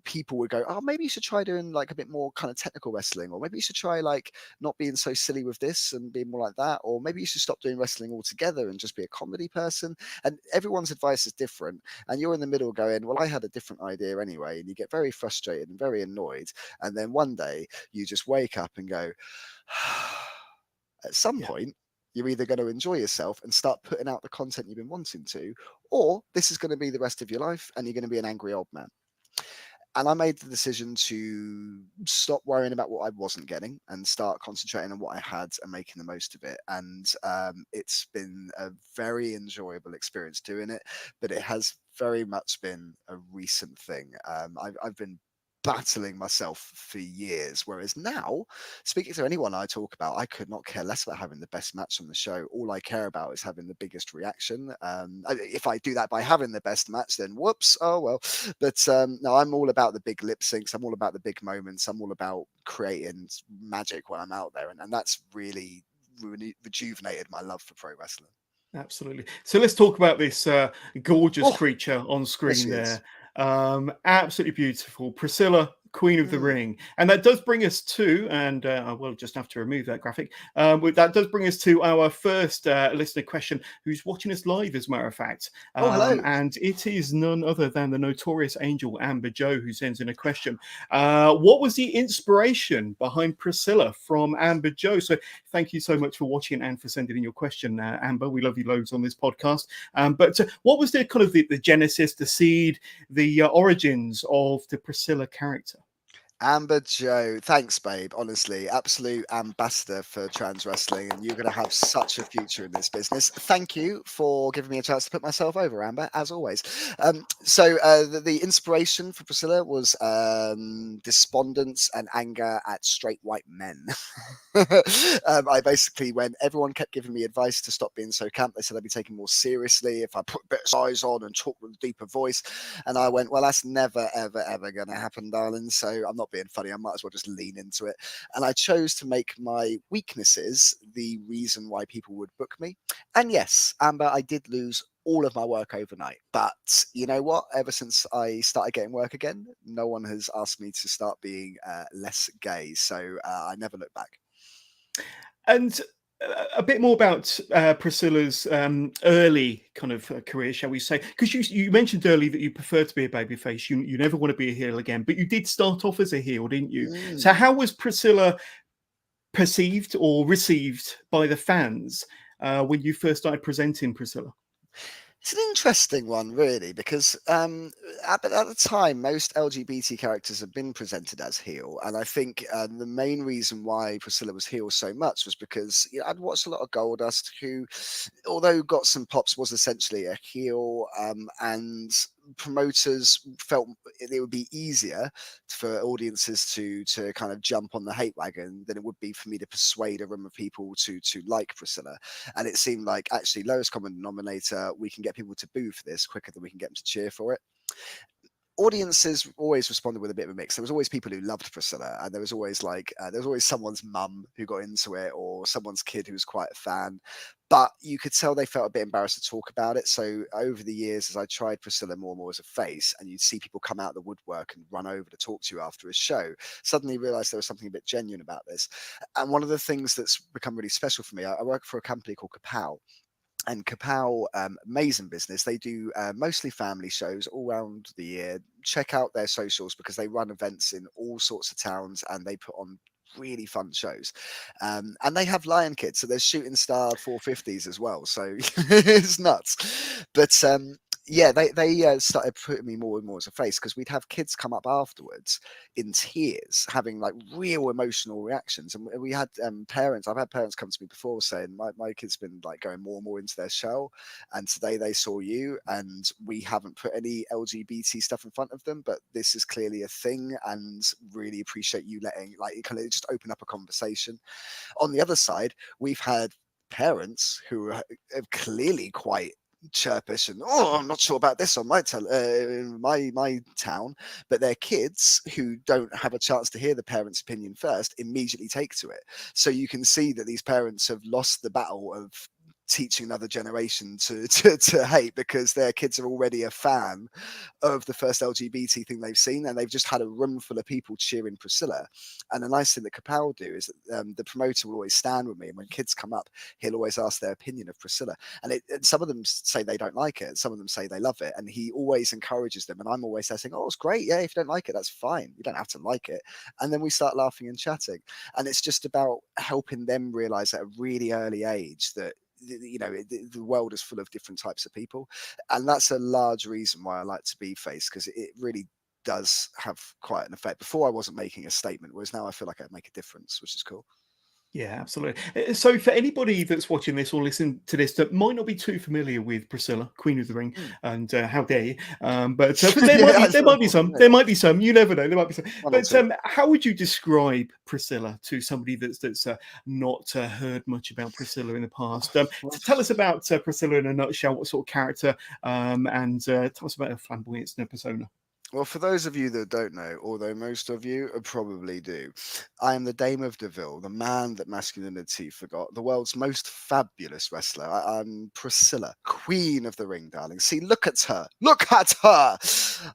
people would go, oh, maybe you should try doing like a bit more kind of technical wrestling, or maybe you should try like not being so silly with this and being more like that, or maybe you should stop doing wrestling altogether and just be a comedy person. And everyone's advice is different. And you're in the middle going, well, I had a different idea anyway. And you get very frustrated and very annoyed. And then one day you just wake up and go, at some point, you're either going to enjoy yourself and start putting out the content you've been wanting to, or this is going to be the rest of your life and you're going to be an angry old man. And I made the decision to stop worrying about what I wasn't getting and start concentrating on what I had and making the most of it. And it's been a very enjoyable experience doing it, but it has very much been a recent thing. I've been battling myself for years, whereas now, speaking to anyone I talk about, I could not care less about having the best match on the show. All I care about is having the biggest reaction. If I do that by having the best match, then whoops, oh well. But no, I'm all about the big lip syncs. I'm all about the big moments. I'm all about creating magic when I'm out there, and that's really rejuvenated my love for pro wrestling. Absolutely. So let's talk about this gorgeous Oh, creature on yes, screen she is. there. Absolutely beautiful. Priscilla, Queen of the Mm. Ring. And that does bring us to, and I will just have to remove that graphic. That does bring us to our first listener question who's watching us live, as a matter of fact. Oh, hello. And it is none other than the notorious angel Amber Joe who sends in a question. What was the inspiration behind Priscilla from Amber Joe? So thank you so much for watching and for sending in your question, Amber. We love you loads on this podcast. But what was the kind of the genesis, the seed, the origins of the Priscilla character? Amber Joe, thanks, babe. Honestly, absolute ambassador for trans wrestling, and you're going to have such a future in this business. Thank you for giving me a chance to put myself over, Amber, as always. The inspiration for Priscilla was despondence and anger at straight white men. I basically, when everyone kept giving me advice to stop being so camp, they said I'd be taken more seriously if I put a bit of size on and talk with a deeper voice. And I went, well, that's never, ever, ever going to happen, darling. So I'm not being funny. I might as well just lean into it. And I chose to make my weaknesses the reason why people would book me. And yes, Amber, I did lose all of my work overnight. But you know what? Ever since I started getting work again, no one has asked me to start being less gay. So I never look back. And a bit more about Priscilla's early kind of career, shall we say? Because you mentioned earlier that you prefer to be a babyface. You never want to be a heel again, but you did start off as a heel, didn't you? So Mm. how was Priscilla perceived or received by the fans when you first started presenting Priscilla? It's an interesting one, really, because at the time, most LGBT characters have been presented as heel, and I think the main reason why Priscilla was heel so much was because I'd watched a lot of Goldust, who, although got some pops, was essentially a heel, and promoters felt it would be easier for audiences to kind of jump on the hate wagon than it would be for me to persuade a room of people to like Priscilla. And it seemed like actually lowest common denominator, we can get people to boo for this quicker than we can get them to cheer for it. Audiences always responded with a bit of a mix. There was always people who loved Priscilla, and there was always someone's mum who got into it, or someone's kid who was quite a fan. But you could tell they felt a bit embarrassed to talk about it. So over the years, as I tried Priscilla more and more as a face, and you'd see people come out of the woodwork and run over to talk to you after a show, suddenly realised there was something a bit genuine about this. And one of the things that's become really special for me, I work for a company called Kapow, and Kapow, amazing business. They do mostly family shows all around the year. Check out their socials because they run events in all sorts of towns and they put on really fun shows. And they have Lion Kids, so there's Shooting Star 450s as well. So it's nuts. But yeah, they started putting me more and more as a face because we'd have kids come up afterwards in tears, having like real emotional reactions. And we had parents, I've had parents come to me before saying, my kid's been like going more and more into their shell. And today they saw you, and we haven't put any LGBT stuff in front of them, but this is clearly a thing, and really appreciate you letting like kind of just open up a conversation. On the other side, we've had parents who are clearly quite chirpish and I'm not sure about this on my town, but their kids who don't have a chance to hear the parents' opinion first immediately take to it. So you can see that these parents have lost the battle of teaching another generation to hate because their kids are already a fan of the first LGBT thing they've seen, and they've just had a room full of people cheering Priscilla. And the nice thing that Kapow do is that the promoter will always stand with me, and when kids come up, he'll always ask their opinion of Priscilla. And some of them say they don't like it, some of them say they love it, and he always encourages them. And I'm always there saying, "Oh, it's great. Yeah, if you don't like it, that's fine. You don't have to like it." And then we start laughing and chatting, and it's just about helping them realize at a really early age that the world is full of different types of people, and that's a large reason why I like to be face, because it really does have quite an effect. Before I wasn't making a statement, whereas now I feel like I make a difference, which is cool. Yeah, absolutely. So, for anybody that's watching this or listening to this that might not be too familiar with Priscilla, Queen of the Ring, and how dare you? But there Yeah, might be that's there what I might be thought, some, yeah. there might be some. You never know. There might be some. One or But two. how would you describe Priscilla to somebody that's not heard much about Priscilla in the past? Well, Tell us about Priscilla in a nutshell. What sort of character? And tell us about her flamboyance and her persona. Well, for those of you that don't know, although most of you probably do, I am the Dame of Deville, the man that masculinity forgot, the world's most fabulous wrestler. I'm Priscilla, Queen of the Ring, darling. See, look at her. Look at her.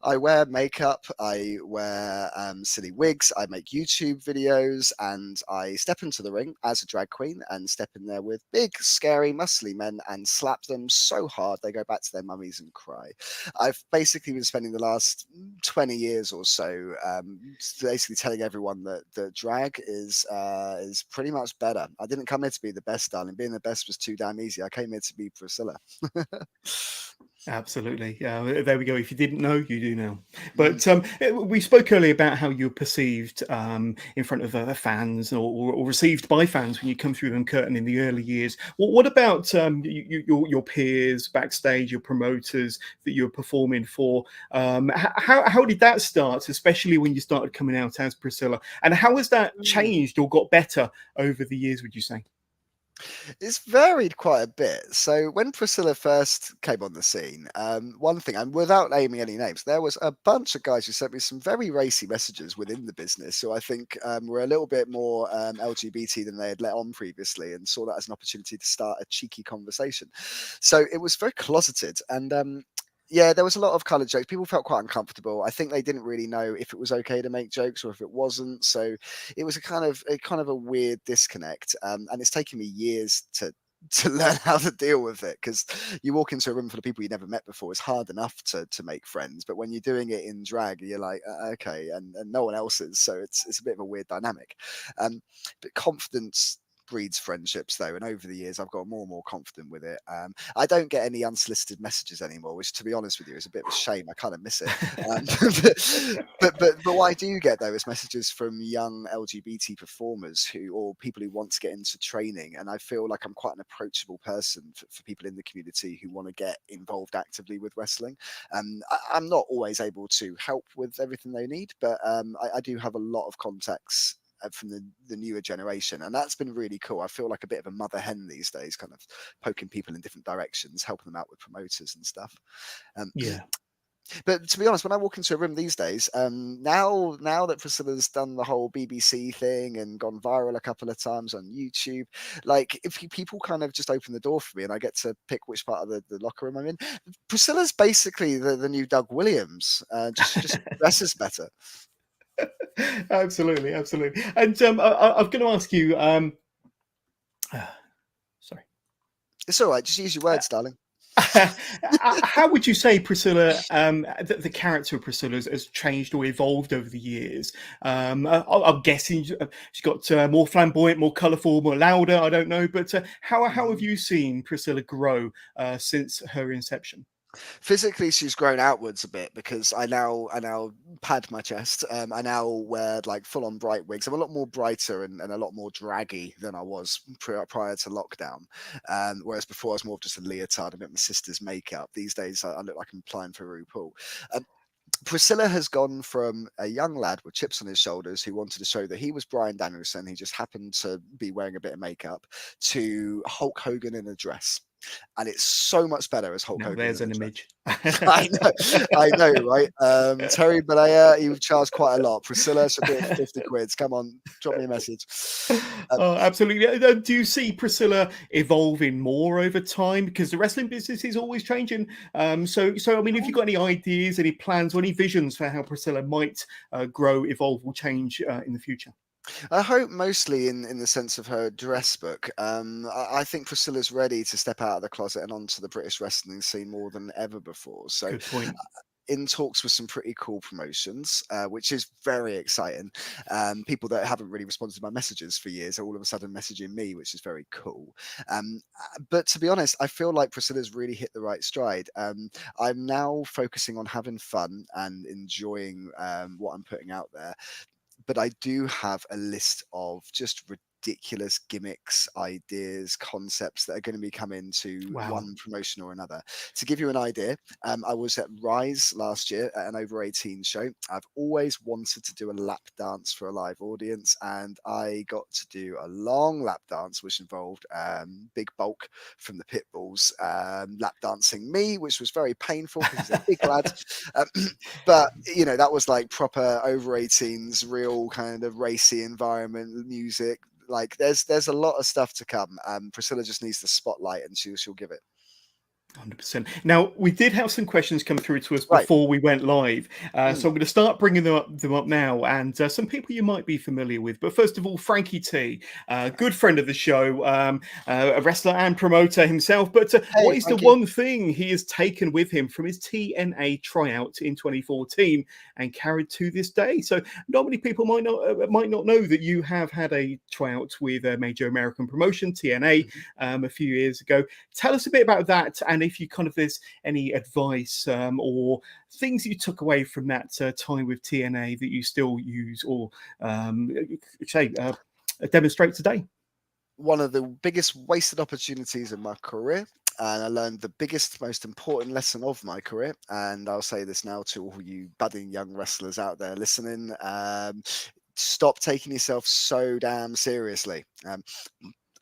I wear makeup. I wear silly wigs. I make YouTube videos, and I step into the ring as a drag queen and step in there with big, scary, muscly men and slap them so hard they go back to their mummies and cry. I've basically been spending the last 20 years or so basically telling everyone that drag is pretty much better. I didn't come here to be the best, darling. Being the best was too damn easy. I came here to be Priscilla. Absolutely. There we go. If you didn't know, you do now. But we spoke earlier about how you're perceived in front of fans or received by fans when you come through the curtain in the early years. What about your peers backstage, your promoters that you're performing for? How did that start, especially when you started coming out as Priscilla? And how has that changed or got better over the years, would you say? It's varied quite a bit. So when Priscilla first came on the scene, one thing, and without naming any names, there was a bunch of guys who sent me some very racy messages within the business. So I think were a little bit more LGBT than they had let on previously, and saw that as an opportunity to start a cheeky conversation. So it was very closeted, and yeah, there was a lot of colored jokes. People felt quite uncomfortable. I think they didn't really know if it was okay to make jokes or if it wasn't. So it was a kind of a weird disconnect. And it's taken me years to learn how to deal with it, because you walk into a room full of people you never met before. It's hard enough to make friends, but when you're doing it in drag, you're like, okay, and no one else is. So it's a bit of a weird dynamic. But confidence breeds friendships though, and over the years I've got more and more confident with it. I don't get any unsolicited messages anymore, which, to be honest with you, is a bit of a shame. I kind of miss it. But what I do get though is messages from young LGBT performers or people who want to get into training, and I feel like I'm quite an approachable person for people in the community who want to get involved actively with wrestling. I'm not always able to help with everything they need, but I do have a lot of contacts from the newer generation, and that's been really cool. I feel like a bit of a mother hen these days, kind of poking people in different directions, helping them out with promoters and stuff. Yeah. But to be honest, when I walk into a room these days, now that Priscilla's done the whole BBC thing and gone viral a couple of times on YouTube, like if people kind of just open the door for me and I get to pick which part of the locker room I'm in, Priscilla's basically the new Doug Williams, just dresses better. Absolutely. And I'm going to ask you. Sorry. It's all right. Just use your words, darling. How would you say Priscilla, the character of Priscilla has changed or evolved over the years? I'm guessing she's got more flamboyant, more colourful, more louder. I don't know, but how have you seen Priscilla grow since her inception? Physically, she's grown outwards a bit, because I now pad my chest. I now wear like full on bright wigs. I'm a lot more brighter and a lot more draggy than I was prior to lockdown. Whereas before I was more of just a leotard, a bit of my sister's makeup. These days I look like I'm applying for RuPaul. Priscilla has gone from a young lad with chips on his shoulders who wanted to show that he was Bryan Danielson, he just happened to be wearing a bit of makeup, to Hulk Hogan in a dress. And it's so much better as Hulk Now Hogan. there's an image. I know, right? Terry Balea, you charge quite a lot. Priscilla should be at 50 quid. Come on, drop me a message. Oh, absolutely. Do you see Priscilla evolving more over time? Because the wrestling business is always changing. So I mean, have you got any ideas, any plans, or any visions for how Priscilla might grow, evolve, or change in the future? I hope mostly in the sense of her dress book. I think Priscilla's ready to step out of the closet and onto the British wrestling scene more than ever before. So Good point. in talks with some pretty cool promotions, which is very exciting. People that haven't really responded to my messages for years are all of a sudden messaging me, which is very cool. But to be honest, I feel like Priscilla's really hit the right stride. I'm now focusing on having fun and enjoying what I'm putting out there. But I do have a list of just ridiculous gimmicks, ideas, concepts that are going to be coming to Wow. one promotion or another. To give you an idea, I was at Rise last year at an over 18 show. I've always wanted to do a lap dance for a live audience, and I got to do a long lap dance, which involved Big Bulk from the Pitbulls lap dancing me, which was very painful because he's a big lad. But you know, that was like proper over 18s, real kind of racy environment, music. Like there's a lot of stuff to come. Priscilla just needs the spotlight, and she'll give it. 100%. Now, we did have some questions come through to us Right. before we went live. So I'm going to start bringing them up now. And some people you might be familiar with. But first of all, Frankie T, good friend of the show, a wrestler and promoter himself. But what is Frankie. the one thing he has taken with him from his TNA tryout in 2014 and carried to this day? So not many people might not know that you have had a tryout with a major American promotion, TNA, a few years ago. Tell us a bit about that, and if you kind of there's any advice or things you took away from that time with TNA that you still use or demonstrate today. One of the biggest wasted opportunities in my career, and I learned the biggest, most important lesson of my career. And I'll say this now to all you budding young wrestlers out there listening: stop taking yourself so damn seriously.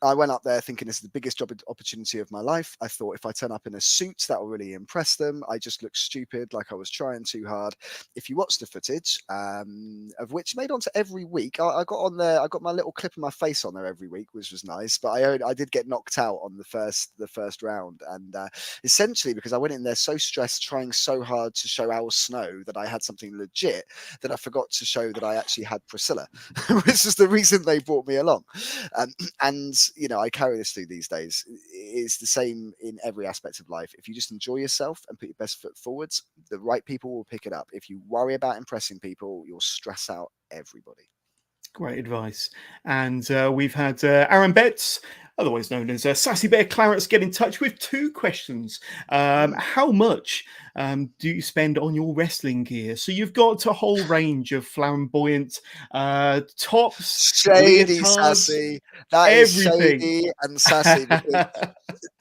I went up there thinking this is the biggest job opportunity of my life. I thought if I turn up in a suit, that will really impress them. I just looked stupid, like I was trying too hard. If you watch the footage, of which made onto every week, I got on there. I got my little clip of my face on there every week, which was nice. But I did get knocked out on the first round, and essentially because I went in there so stressed, trying so hard to show Al Snow that I had something legit, that I forgot to show that I actually had Priscilla, which is the reason they brought me along. And you know, I carry this through these days. It's the same in every aspect of life. If you just enjoy yourself and put your best foot forwards, the right people will pick it up. If you worry about impressing people, you'll stress out everybody. Great advice. And we've had Aaron Betts, otherwise known as Sassy Bear Clarence, get in touch with two questions. How much do you spend on your wrestling gear? So you've got a whole range of flamboyant tops, Shady, leotards, Sassy. That everything. is shady and sassy, because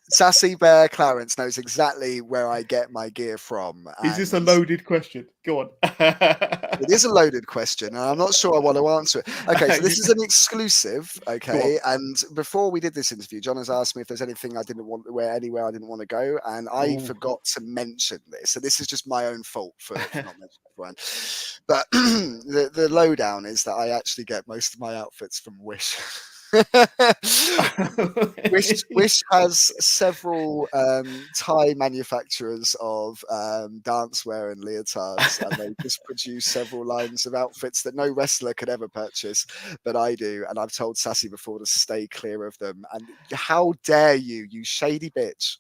Sassy Bear Clarence knows exactly where I get my gear from. Is this a loaded question? Go on. It is a loaded question, and I'm not sure I want to answer it. Okay, so this is an exclusive. Okay, and before we did this interview, John has asked me if there's anything I didn't want, anywhere I didn't want to go, and I forgot to mention this. So this is just my own fault for not mentioning everyone. But the lowdown is that I actually get most of my outfits from Wish. Wish has several Thai manufacturers of dancewear and leotards, and they just produce several lines of outfits that no wrestler could ever purchase, but I do. And I've told Sassy before to stay clear of them. And how dare you, you shady bitch!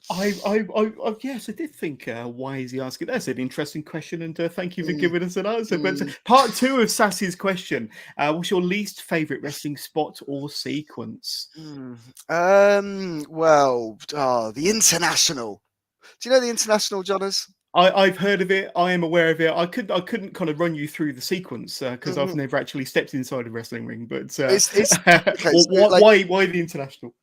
Yes, I did think, why is he asking? That's an interesting question, and thank you for giving us an answer. But part two of Sassy's question: what's your least favorite wrestling spot or sequence? Well, the International. Do you know the International, Jonas? I've heard of it. I am aware of it. I couldn't kind of run you through the sequence because I've never actually stepped inside a wrestling ring. But it's okay, so, why the International?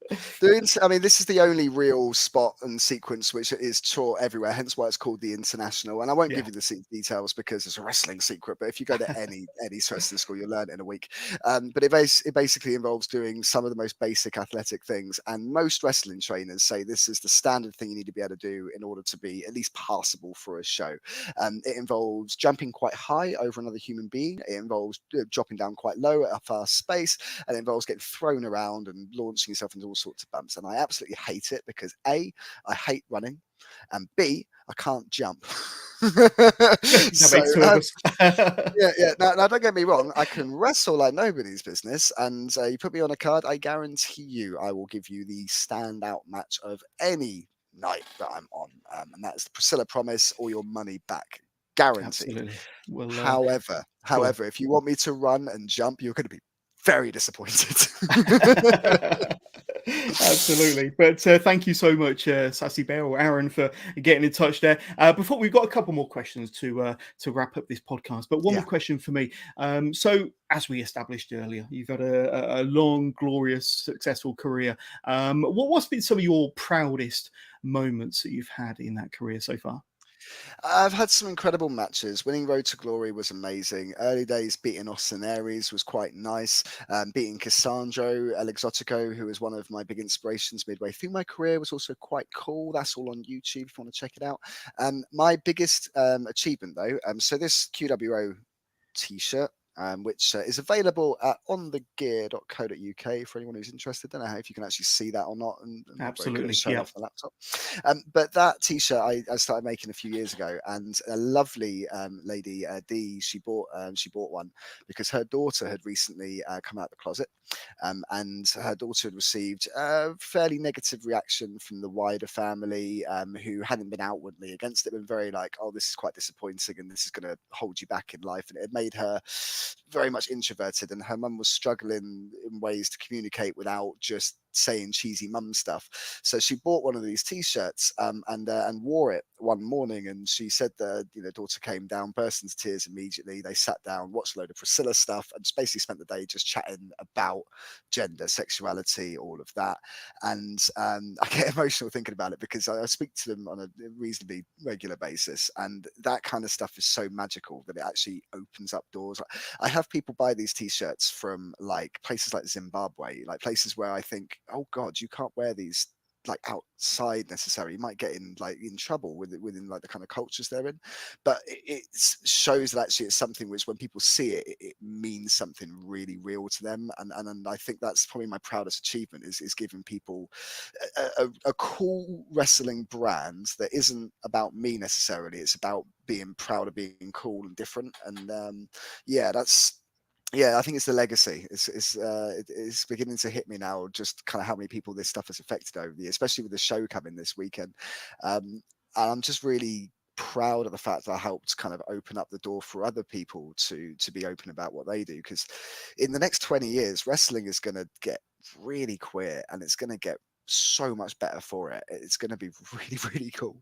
I mean, this is the only real spot and sequence which is taught everywhere. Hence why it's called the International. And I won't give you the details because it's a wrestling secret. But if you go to any wrestling school, you'll learn it in a week. But it basically involves doing some of the most basic athletic things. And most wrestling trainers say this is the standard thing you need to be able to do in order to be at least passable for a show. It involves jumping quite high over another human being. It involves dropping down quite low at a fast space, and it involves getting thrown around and launching yourself into all sorts of bumps. And I absolutely hate it because A, I hate running, and B, I can't jump. That makes two of us. Yeah. Now, don't get me wrong. I can wrestle like nobody's business, and you put me on a card, I guarantee you, I will give you the standout match of any night that I'm on, and that's the Priscilla Promise or your money back. guaranteed. Absolutely. Well, However, go on. if you want me to run and jump, you're going to be very disappointed. Absolutely. But thank you so much, Sassy Bear or Aaron, for getting in touch there. Before we've got a couple more questions to wrap up this podcast, but one Yeah. more question for me. So, as we established earlier, you've had a long, glorious, successful career. What's been some of your proudest moments that you've had in that career so far? I've had some incredible matches. Winning Road to Glory was amazing. Early days beating Austin Aries was quite nice. Beating Cassandro El Exotico, who was one of my big inspirations midway through my career, was also quite cool. That's all on YouTube if you want to check it out. My biggest achievement, though, so this QWO t-shirt, which is available at onthegear.co.uk for anyone who's interested. Don't know if you can actually see that or not, and I'm not very good at Absolutely. showing Yeah. off the laptop. But that t-shirt I started making a few years ago, and a lovely lady, Dee, she bought one because her daughter had recently come out of the closet, and her daughter had received a fairly negative reaction from the wider family, who hadn't been outwardly against it, been very like, oh, this is quite disappointing and this is going to hold you back in life. And it made her very much introverted, and her mum was struggling in ways to communicate without just saying cheesy mum stuff. So she bought one of these t-shirts, and wore it one morning, and she said the daughter came down, burst into tears immediately. They sat down, watched a load of Priscilla stuff, and just basically spent the day just chatting about gender, sexuality, all of that. And I get emotional thinking about it because I speak to them on a reasonably regular basis, and that kind of stuff is so magical that it actually opens up doors. I have people buy these t-shirts from like places like Zimbabwe, like places where I think, oh God, you can't wear these like outside necessarily. You might get in trouble within like the kind of cultures they're in. But it shows that actually it's something which when people see it, it means something really real to them. And I think that's probably my proudest achievement is giving people a cool wrestling brand that isn't about me necessarily. It's about being proud of being cool and different. And I think it's the legacy. It's beginning to hit me now, just kind of how many people this stuff has affected over the years, especially with the show coming this weekend. And I'm just really proud of the fact that I helped kind of open up the door for other people to be open about what they do. Because in the next 20 years, wrestling is going to get really queer, and it's going to get so much better for it. It's going to be really, really cool.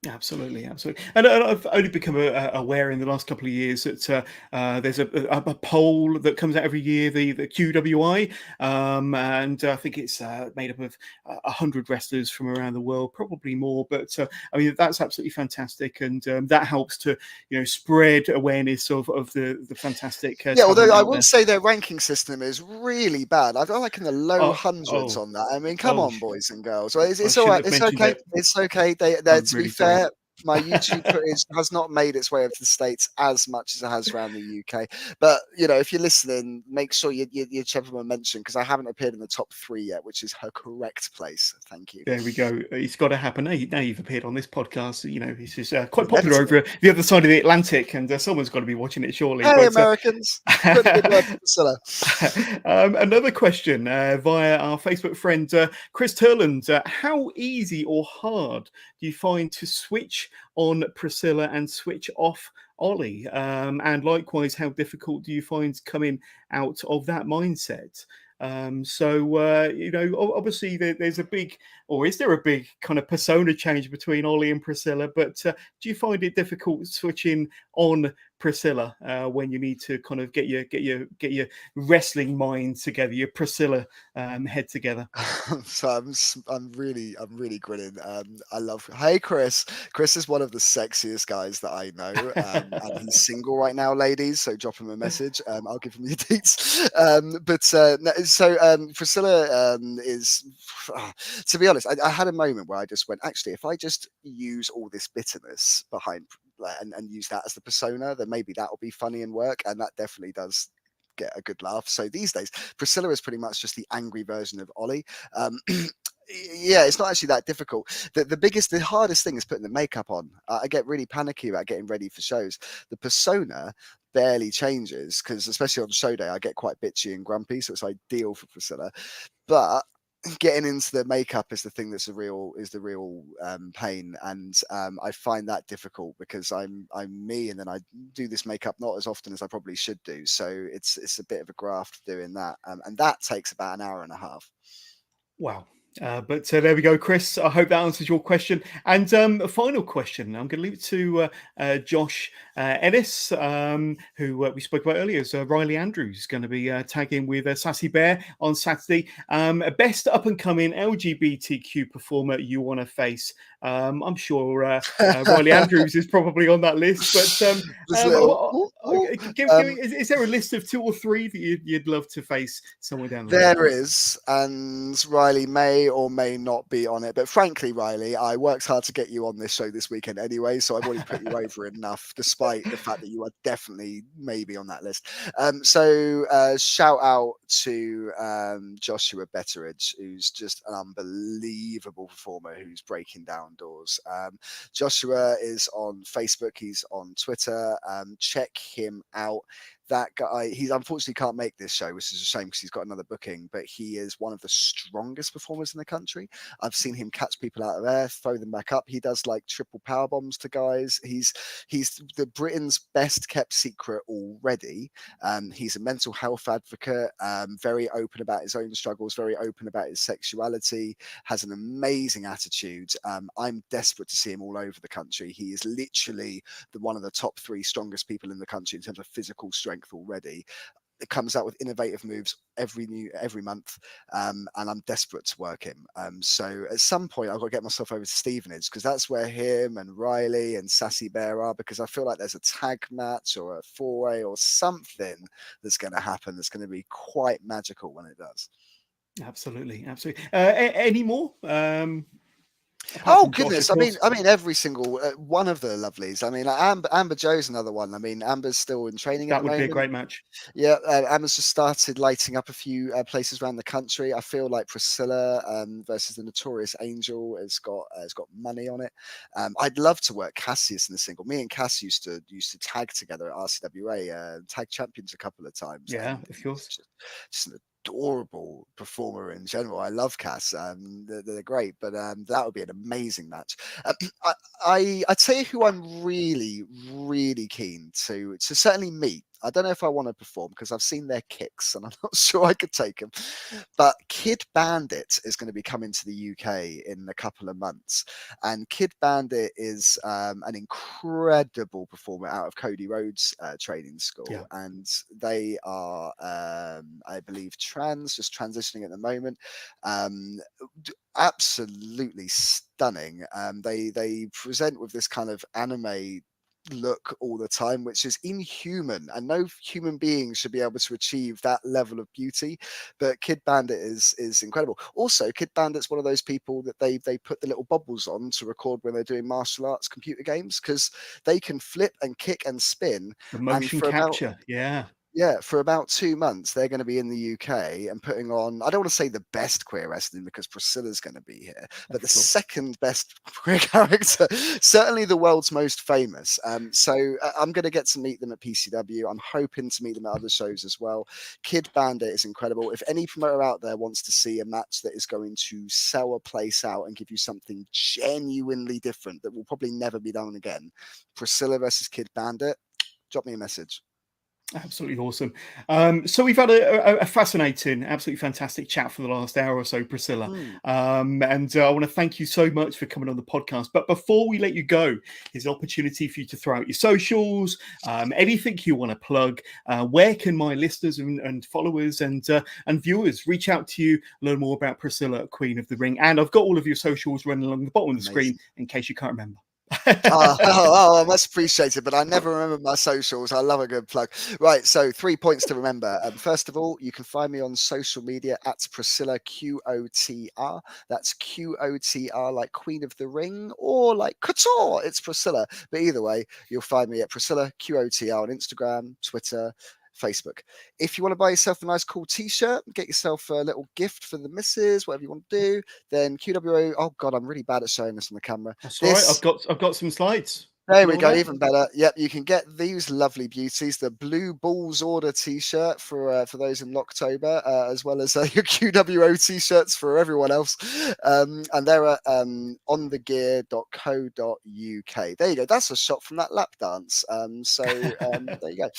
Absolutely, absolutely. And I've only become aware in the last couple of years that there's a poll that comes out every year, the QWI, and I think it's made up of 100 wrestlers from around the world, probably more. But I mean, that's absolutely fantastic, and that helps to spread awareness of the fantastic. Yeah, although talent I out will there. say their ranking system is really bad. I feel like in the low hundreds Oh, on that. I mean, come oh! on, boys and girls. Well, I it's all shouldn't right. have It's mentioned okay. it. It's okay. I'm To be really sorry. fair, my YouTube footage has not made its way over to the States as much as it has around the UK. But if you're listening, make sure you check them a mention, because I haven't appeared in the top 3 yet, which is her correct place. Thank you. There we go. It's got to happen. Now you've appeared on this podcast. This is quite popular Inevitable. over the other side of the Atlantic, and someone's got to be watching it, surely. Hey, But Americans, put a good word for Priscilla. another question via our Facebook friend Chris Turland. How easy or hard do you find to switch on Priscilla and switch off Ollie? And likewise, how difficult do you find coming out of that mindset? Obviously there's a big, or is there a big kind of persona change between Ollie and Priscilla? But do you find it difficult switching on Priscilla when you need to kind of get your wrestling mind together, your Priscilla head together? So I'm really grinning. I love. Hey, Chris. Chris is one of the sexiest guys that I know, and he's single right now, ladies. So drop him a message. I'll give him your deets. Priscilla is. To be honest, I had a moment where I just went, actually, if I just use all this bitterness behind and use that as the persona, then maybe that'll be funny and work, and that definitely does get a good laugh. So these days, Priscilla is pretty much just the angry version of Ollie. Yeah, it's not actually that difficult. The hardest thing is putting the makeup on. I get really panicky about getting ready for shows. The persona barely changes, because especially on show day, I get quite bitchy and grumpy, so it's ideal for Priscilla. But getting into the makeup is the thing that's the real pain, and I find that difficult because I'm me, and then I do this makeup not as often as I probably should do, so it's a bit of a graft doing that, and that takes about an hour and a half. Wow. But there we go, Chris. I hope that answers your question. And a final question. I'm going to leave it to Josh Ellis, who we spoke about earlier. So Riley Andrews going to be tagging with Sassy Bear on Saturday. Best up and coming LGBTQ performer you want to face? I'm sure Riley Andrews is probably on that list. But is there a list of 2 or 3 that you'd love to face somewhere down the line? There is, and Riley may or may not be on it. But frankly, Riley, I worked hard to get you on this show this weekend anyway, so I've already put you over enough, despite the fact that you are definitely maybe on that list. So shout out to Joshua Betteridge, who's just an unbelievable performer who's breaking down doors. Joshua is on Facebook, he's on Twitter. Check him out. That guy, he unfortunately can't make this show, which is a shame because he's got another booking, but he is one of the strongest performers in the country. I've seen him catch people out of air, throw them back up. He does like triple power bombs to guys. He's the Britain's best kept secret already. He's a mental health advocate, very open about his own struggles, very open about his sexuality, has an amazing attitude. I'm desperate to see him all over the country. He is literally one of the top 3 strongest people in the country in terms of physical strength already. It comes out with innovative moves every month, and I'm desperate to work him. So at some point I've got to get myself over to Stevenage, because that's where him and Riley and Sassy Bear are, because I feel like there's a tag match or a 4-way or something that's going to happen that's going to be quite magical when it does. Absolutely. Any more? Oh goodness! I mean, every single one of the lovelies. I mean, Amber Joe's another one. I mean, Amber's still in training at the moment. That would be a great match. Yeah, Amber's just started lighting up a few places around the country. I feel like Priscilla versus the Notorious Angel has got money on it. I'd love to work Cassius in the single. Me and Cass used to tag together at RCWA, tag champions a couple of times. Yeah, of course. Just an adorable performer in general. I love Cass. They're great, but that would be an amazing match. I tell you who I'm really, really keen to certainly meet. I don't know if I want to perform because I've seen their kicks and I'm not sure I could take them. But Kid Bandit is going to be coming to the UK in a couple of months. And Kid Bandit is an incredible performer out of Cody Rhodes training school. Yeah. And they are, I believe, just transitioning at the moment. Absolutely stunning. They present with this kind of anime look all the time, which is inhuman, and no human being should be able to achieve that level of beauty. But Kid Bandit is incredible. Also, Kid Bandit's one of those people that they put the little bubbles on to record when they're doing martial arts computer games, because they can flip and kick and spin. The motion capture, Yeah, for about 2 months, they're going to be in the UK and putting on, I don't want to say the best queer wrestling because Priscilla's going to be here, but the second best queer character, certainly the world's most famous. So I'm going to get to meet them at PCW. I'm hoping to meet them at other shows as well. Kid Bandit is incredible. If any promoter out there wants to see a match that is going to sell a place out and give you something genuinely different that will probably never be done again, Priscilla versus Kid Bandit, drop me a message. Absolutely awesome. So we've had a fascinating, absolutely fantastic chat for the last hour or so, Priscilla. And I want to thank you so much for coming on the podcast. But before we let you go, here's an opportunity for you to throw out your socials, anything you want to plug. Where can my listeners and followers and viewers reach out to you, learn more about Priscilla, Queen of the Ring? And I've got all of your socials running along the bottom of the screen in case you can't remember. I must appreciate it, but I never remember my socials. I love a good plug. Right, so 3 points to remember. First of all, you can find me on social media at Priscilla QOTR. That's QOTR, like Queen of the Ring, or like Couture. It's Priscilla. But either way, you'll find me at Priscilla QOTR on Instagram, Twitter, Facebook. If you want to buy yourself a nice cool t-shirt, get yourself a little gift for the missus, whatever you want to do, then QWO. Oh god, I'm really bad at showing this on the camera. That's all right. I've got some slides. There we go, even better. Yep, you can get these lovely beauties, the Blue Balls Order T-shirt for those in October, as well as your QWO T-shirts for everyone else. And they're at onthegear.co.uk. There you go. That's a shot from that lap dance. There you go.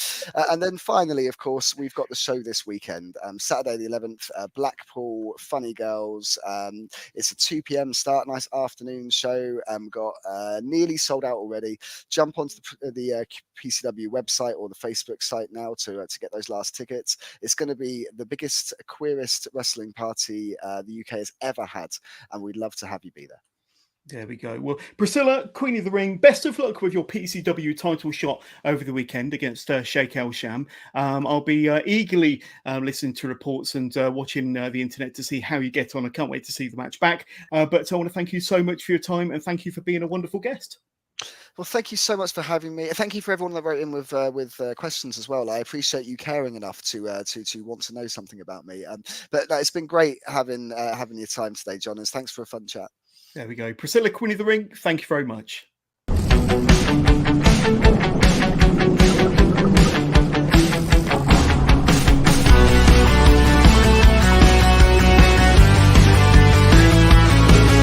And then finally, of course, we've got the show this weekend, Saturday the 11th, Blackpool Funny Girls. It's a 2 p.m. start, nice afternoon show. Got nearly sold out already. Jump onto the PCW website or the Facebook site now to get those last tickets. It's going to be the biggest, queerest wrestling party the UK has ever had, and we'd love to have you be there. There we go. Well, Priscilla, Queen of the Ring, best of luck with your PCW title shot over the weekend against Sheikh El Sham. I'll be eagerly listening to reports and watching the internet to see how you get on. I can't wait to see the match back. But I want to thank you so much for your time, and thank you for being a wonderful guest. Well, thank you so much for having me. Thank you for everyone that wrote in with questions as well. I appreciate you caring enough to want to know something about me. But it's been great having your time today, John. And thanks for a fun chat. There we go. Priscilla, Queen of the Ring, thank you very much.